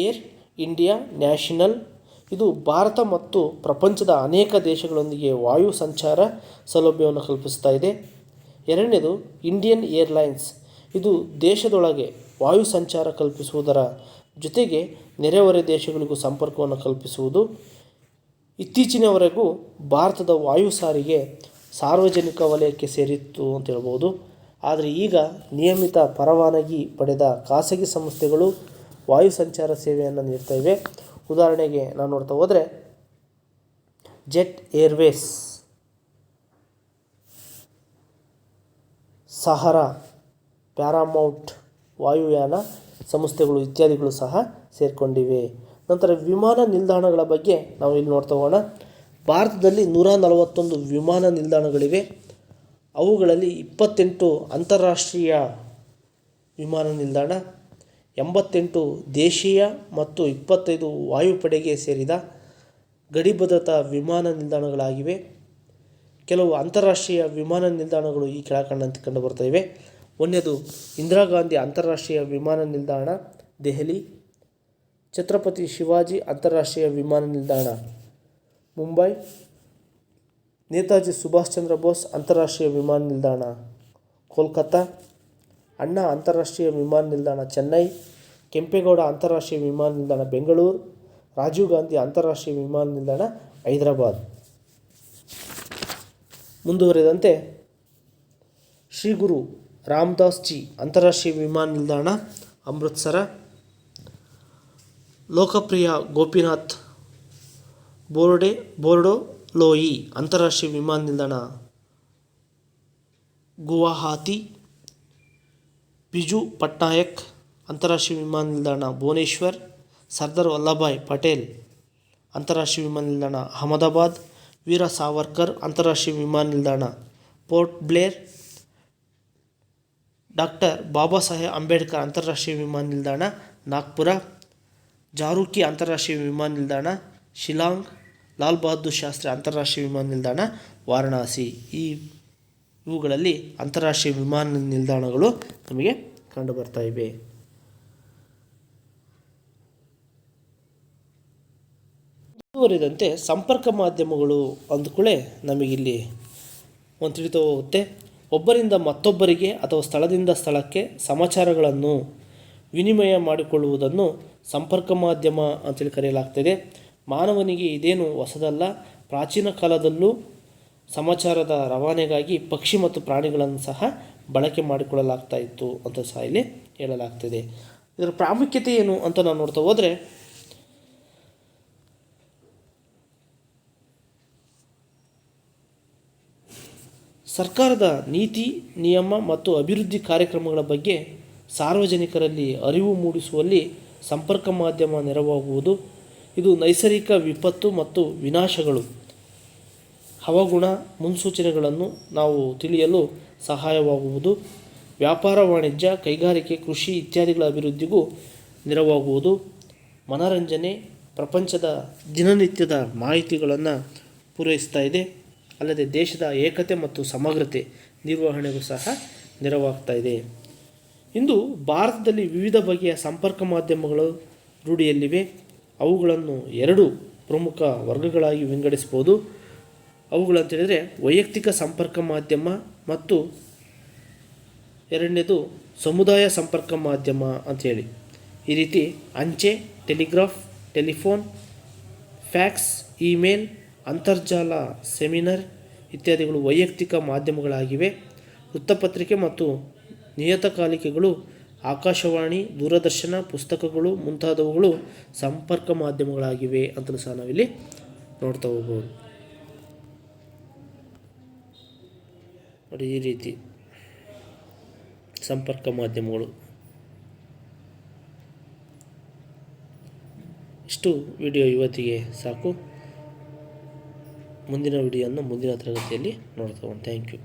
ಏರ್ ಇಂಡಿಯಾ ನ್ಯಾಷನಲ್, ಇದು ಭಾರತ ಮತ್ತು ಪ್ರಪಂಚದ ಅನೇಕ ದೇಶಗಳೊಂದಿಗೆ ವಾಯು ಸಂಚಾರ ಸೌಲಭ್ಯವನ್ನು ಕಲ್ಪಿಸ್ತಾ ಇದೆ. ಎರಡನೇದು ಇಂಡಿಯನ್ ಏರ್ಲೈನ್ಸ್, ಇದು ದೇಶದೊಳಗೆ ವಾಯು ಸಂಚಾರ ಕಲ್ಪಿಸುವುದರ ಜೊತೆಗೆ ನೆರೆಹೊರೆ ದೇಶಗಳಿಗೂ ಸಂಪರ್ಕವನ್ನು ಕಲ್ಪಿಸುವುದು. ಇತ್ತೀಚಿನವರೆಗೂ ಭಾರತದ ವಾಯು ಸಾರಿಗೆ ಸಾರ್ವಜನಿಕ ವಲಯಕ್ಕೆ ಸೇರಿತ್ತು ಅಂತ ಹೇಳ್ಬೋದು. ಆದರೆ ಈಗ ನಿಯಮಿತ ಪರವಾನಗಿ ಪಡೆದ ಖಾಸಗಿ ಸಂಸ್ಥೆಗಳು ವಾಯು ಸಂಚಾರ ಸೇವೆಯನ್ನು ನೀಡ್ತಾ ಇವೆ. ಉದಾಹರಣೆಗೆ ನಾವು ನೋಡ್ತಾ ಹೋದರೆ ಜೆಟ್ ಏರ್ವೇಸ್, ಸಹಾರಾ, ಪ್ಯಾರಾಮೌಂಟ್ ವಾಯುಯಾನ ಸಂಸ್ಥೆಗಳು ಇತ್ಯಾದಿಗಳು ಸಹ ಸೇರಿಕೊಂಡಿವೆ. ನಂತರ ವಿಮಾನ ನಿಲ್ದಾಣಗಳ ಬಗ್ಗೆ ನಾವು ಇಲ್ಲಿ ನೋಡ್ತಾ ಹೋಗೋಣ. ಭಾರತದಲ್ಲಿ 141 ವಿಮಾನ ನಿಲ್ದಾಣಗಳಿವೆ. ಅವುಗಳಲ್ಲಿ 28 ಅಂತಾರಾಷ್ಟ್ರೀಯ ವಿಮಾನ ನಿಲ್ದಾಣ, 88 ದೇಶೀಯ ಮತ್ತು 25 ವಾಯುಪಡೆಗೆ ಸೇರಿದ ಗಡಿ ಭದ್ರತಾ ವಿಮಾನ ನಿಲ್ದಾಣಗಳಾಗಿವೆ. ಕೆಲವು ಅಂತಾರಾಷ್ಟ್ರೀಯ ವಿಮಾನ ನಿಲ್ದಾಣಗಳು ಈ ಕೆಳಕಂಡಂತೆ ಕಂಡುಬರ್ತವೆ. ಒಂದನೇದು ಇಂದಿರಾ ಗಾಂಧಿ ಅಂತಾರಾಷ್ಟ್ರೀಯ ವಿಮಾನ ನಿಲ್ದಾಣ ದೆಹಲಿ, ಛತ್ರಪತಿ ಶಿವಾಜಿ ಅಂತಾರಾಷ್ಟ್ರೀಯ ವಿಮಾನ ನಿಲ್ದಾಣ ಮುಂಬೈ, ನೇತಾಜಿ ಸುಭಾಷ್ ಚಂದ್ರ ಬೋಸ್ ಅಂತಾರಾಷ್ಟ್ರೀಯ ವಿಮಾನ ನಿಲ್ದಾಣ ಕೋಲ್ಕತ್ತಾ, ಅಣ್ಣಾ ಅಂತಾರಾಷ್ಟ್ರೀಯ ವಿಮಾನ ನಿಲ್ದಾಣ ಚೆನ್ನೈ, ಕೆಂಪೇಗೌಡ ಅಂತಾರಾಷ್ಟ್ರೀಯ ವಿಮಾನ ನಿಲ್ದಾಣ ಬೆಂಗಳೂರು, ರಾಜೀವ್ ಗಾಂಧಿ ಅಂತಾರಾಷ್ಟ್ರೀಯ ವಿಮಾನ ನಿಲ್ದಾಣ ಹೈದರಾಬಾದ್. ಮುಂದುವರೆದಂತೆ ಶ್ರೀ ಗುರು ರಾಮದಾಸ್ ಜಿ ಅಂತಾರಾಷ್ಟ್ರೀಯ ವಿಮಾನ ನಿಲ್ದಾಣ ಅಮೃತ್ಸರ, ಲೋಕಪ್ರಿಯ ಗೋಪಿನಾಥ್ ಬೋರ್ಡೋಲೋಯಿ ಅಂತಾರಾಷ್ಟ್ರೀಯ ವಿಮಾನ ನಿಲ್ದಾಣ ಗುವಾಹತಿ, ಬಿಜು ಪಟ್ನಾಯಕ್ ಅಂತಾರಾಷ್ಟ್ರೀಯ ವಿಮಾನ ನಿಲ್ದಾಣ ಭುವನೇಶ್ವರ್, ಸರ್ದಾರ್ ವಲ್ಲಭಭಾಯ್ ಪಟೇಲ್ ಅಂತಾರಾಷ್ಟ್ರೀಯ ವಿಮಾನ ನಿಲ್ದಾಣ ಅಹಮದಾಬಾದ್, ವೀರ ಸಾವರ್ಕರ್ ಅಂತಾರಾಷ್ಟ್ರೀಯ ವಿಮಾನ ನಿಲ್ದಾಣ port Blair, doctor Baba Saheb Ambedkar ಅಂತಾರಾಷ್ಟ್ರೀಯ ವಿಮಾನ ನಿಲ್ದಾಣ ನಾಗ್ಪುರ, ಜಾರೂಕಿ ಅಂತಾರಾಷ್ಟ್ರೀಯ ವಿಮಾನ ನಿಲ್ದಾಣ ಶಿಲಾಂಗ್, ಲಾಲ್ ಬಹದ್ದೂರ್ ಶಾಸ್ತ್ರಿ ಅಂತಾರಾಷ್ಟ್ರೀಯ ವಿಮಾನ ನಿಲ್ದಾಣ ವಾರಣಾಸಿ. ಇವುಗಳಲ್ಲಿ ಅಂತಾರಾಷ್ಟ್ರೀಯ ವಿಮಾನ ನಿಲ್ದಾಣಗಳು ನಮಗೆ ಕಂಡುಬರ್ತಾ ಇವೆ. ಮುಂದುವರಿದಂತೆ ಸಂಪರ್ಕ ಮಾಧ್ಯಮಗಳು ಅಂದ್ಕೊಳ್ಳೆ ನಮಗಿಲ್ಲಿ ಒಂದು ತಿಳಿತಾ ಹೋಗುತ್ತೆ. ಒಬ್ಬರಿಂದ ಮತ್ತೊಬ್ಬರಿಗೆ ಅಥವಾ ಸ್ಥಳದಿಂದ ಸ್ಥಳಕ್ಕೆ ಸಮಾಚಾರಗಳನ್ನು ವಿನಿಮಯ ಮಾಡಿಕೊಳ್ಳುವುದನ್ನು ಸಂಪರ್ಕ ಮಾಧ್ಯಮ ಅಂತೇಳಿ ಕರೆಯಲಾಗ್ತದೆ. ಮಾನವನಿಗೆ ಇದೇನು ಹೊಸದಲ್ಲ. ಪ್ರಾಚೀನ ಕಾಲದಲ್ಲೂ ಸಮಾಚಾರದ ರವಾನೆಗಾಗಿ ಪಕ್ಷಿ ಮತ್ತು ಪ್ರಾಣಿಗಳನ್ನು ಸಹ ಬಳಕೆ ಮಾಡಿಕೊಳ್ಳಲಾಗ್ತಾ ಇತ್ತು ಅಂತ ಸಹ ಇಲ್ಲಿ ಹೇಳಲಾಗ್ತದೆ. ಇದರ ಪ್ರಾಮುಖ್ಯತೆ ಏನು ಅಂತ ನಾವು ನೋಡ್ತಾ ಹೋದರೆ, ಸರ್ಕಾರದ ನೀತಿ ನಿಯಮ ಮತ್ತು ಅಭಿವೃದ್ಧಿ ಕಾರ್ಯಕ್ರಮಗಳ ಬಗ್ಗೆ ಸಾರ್ವಜನಿಕರಲ್ಲಿ ಅರಿವು ಮೂಡಿಸುವಲ್ಲಿ ಸಂಪರ್ಕ ಮಾಧ್ಯಮ ನೆರವಾಗುವುದು. ಇದು ನೈಸರ್ಗಿಕ ವಿಪತ್ತು ಮತ್ತು ವಿನಾಶಗಳು, ಹವಾಗುಣ ಮುನ್ಸೂಚನೆಗಳನ್ನು ನಾವು ತಿಳಿಯಲು ಸಹಾಯವಾಗುವುದು. ವ್ಯಾಪಾರ, ವಾಣಿಜ್ಯ, ಕೈಗಾರಿಕೆ, ಕೃಷಿ ಇತ್ಯಾದಿಗಳ ಅಭಿವೃದ್ಧಿಗೂ ನೆರವಾಗುವುದು. ಮನರಂಜನೆ, ಪ್ರಪಂಚದ ದಿನನಿತ್ಯದ ಮಾಹಿತಿಗಳನ್ನು ಪೂರೈಸ್ತಾ ಇದೆ. ಅಲ್ಲದೆ ದೇಶದ ಏಕತೆ ಮತ್ತು ಸಮಗ್ರತೆ ನಿರ್ವಹಣೆಗೂ ಸಹ ನೆರವಾಗ್ತಾ ಇದೆ. ಇಂದು ಭಾರತದಲ್ಲಿ ವಿವಿಧ ಬಗೆಯ ಸಂಪರ್ಕ ಮಾಧ್ಯಮಗಳು ರೂಢಿಯಲ್ಲಿವೆ. ಅವುಗಳನ್ನು 2 ಪ್ರಮುಖ ವರ್ಗಗಳಾಗಿ ವಿಂಗಡಿಸ್ಬೋದು. ಅವುಗಳಂತೇಳಿದರೆ ವೈಯಕ್ತಿಕ ಸಂಪರ್ಕ ಮಾಧ್ಯಮ ಮತ್ತು ಎರಡನೇದು ಸಮುದಾಯ ಸಂಪರ್ಕ ಮಾಧ್ಯಮ ಅಂಥೇಳಿ. ಈ ರೀತಿ ಅಂಚೆ, ಟೆಲಿಗ್ರಾಫ್, ಟೆಲಿಫೋನ್, ಫ್ಯಾಕ್ಸ್, ಇಮೇಲ್, ಅಂತರ್ಜಾಲ, ಸೆಮಿನಾರ್ ಇತ್ಯಾದಿಗಳು ವೈಯಕ್ತಿಕ ಮಾಧ್ಯಮಗಳಾಗಿವೆ. ವೃತ್ತಪತ್ರಿಕೆ ಮತ್ತು ನಿಯತಕಾಲಿಕೆಗಳು, ಆಕಾಶವಾಣಿ, ದೂರದರ್ಶನ, ಪುಸ್ತಕಗಳು ಮುಂತಾದವುಗಳು ಸಂಪರ್ಕ ಮಾಧ್ಯಮಗಳಾಗಿವೆ ಅಂತಲೂ ಸಹ ನಾವಿಲ್ಲಿ ನೋಡ್ತಾ ಹೋಗ್ಬೋದು. ನೋಡಿ, ಈ ರೀತಿ ಸಂಪರ್ಕ ಮಾಧ್ಯಮಗಳು. ಇಷ್ಟು ವಿಡಿಯೋ ಇವತ್ತಿಗೆ ಸಾಕು. ಮುಂದಿನ ವಿಡಿಯೋವನ್ನು ಮುಂದಿನ ತರಗತಿಯಲ್ಲಿ ನೋಡ್ತಾ ಹೋಗೋಣ. Thank you.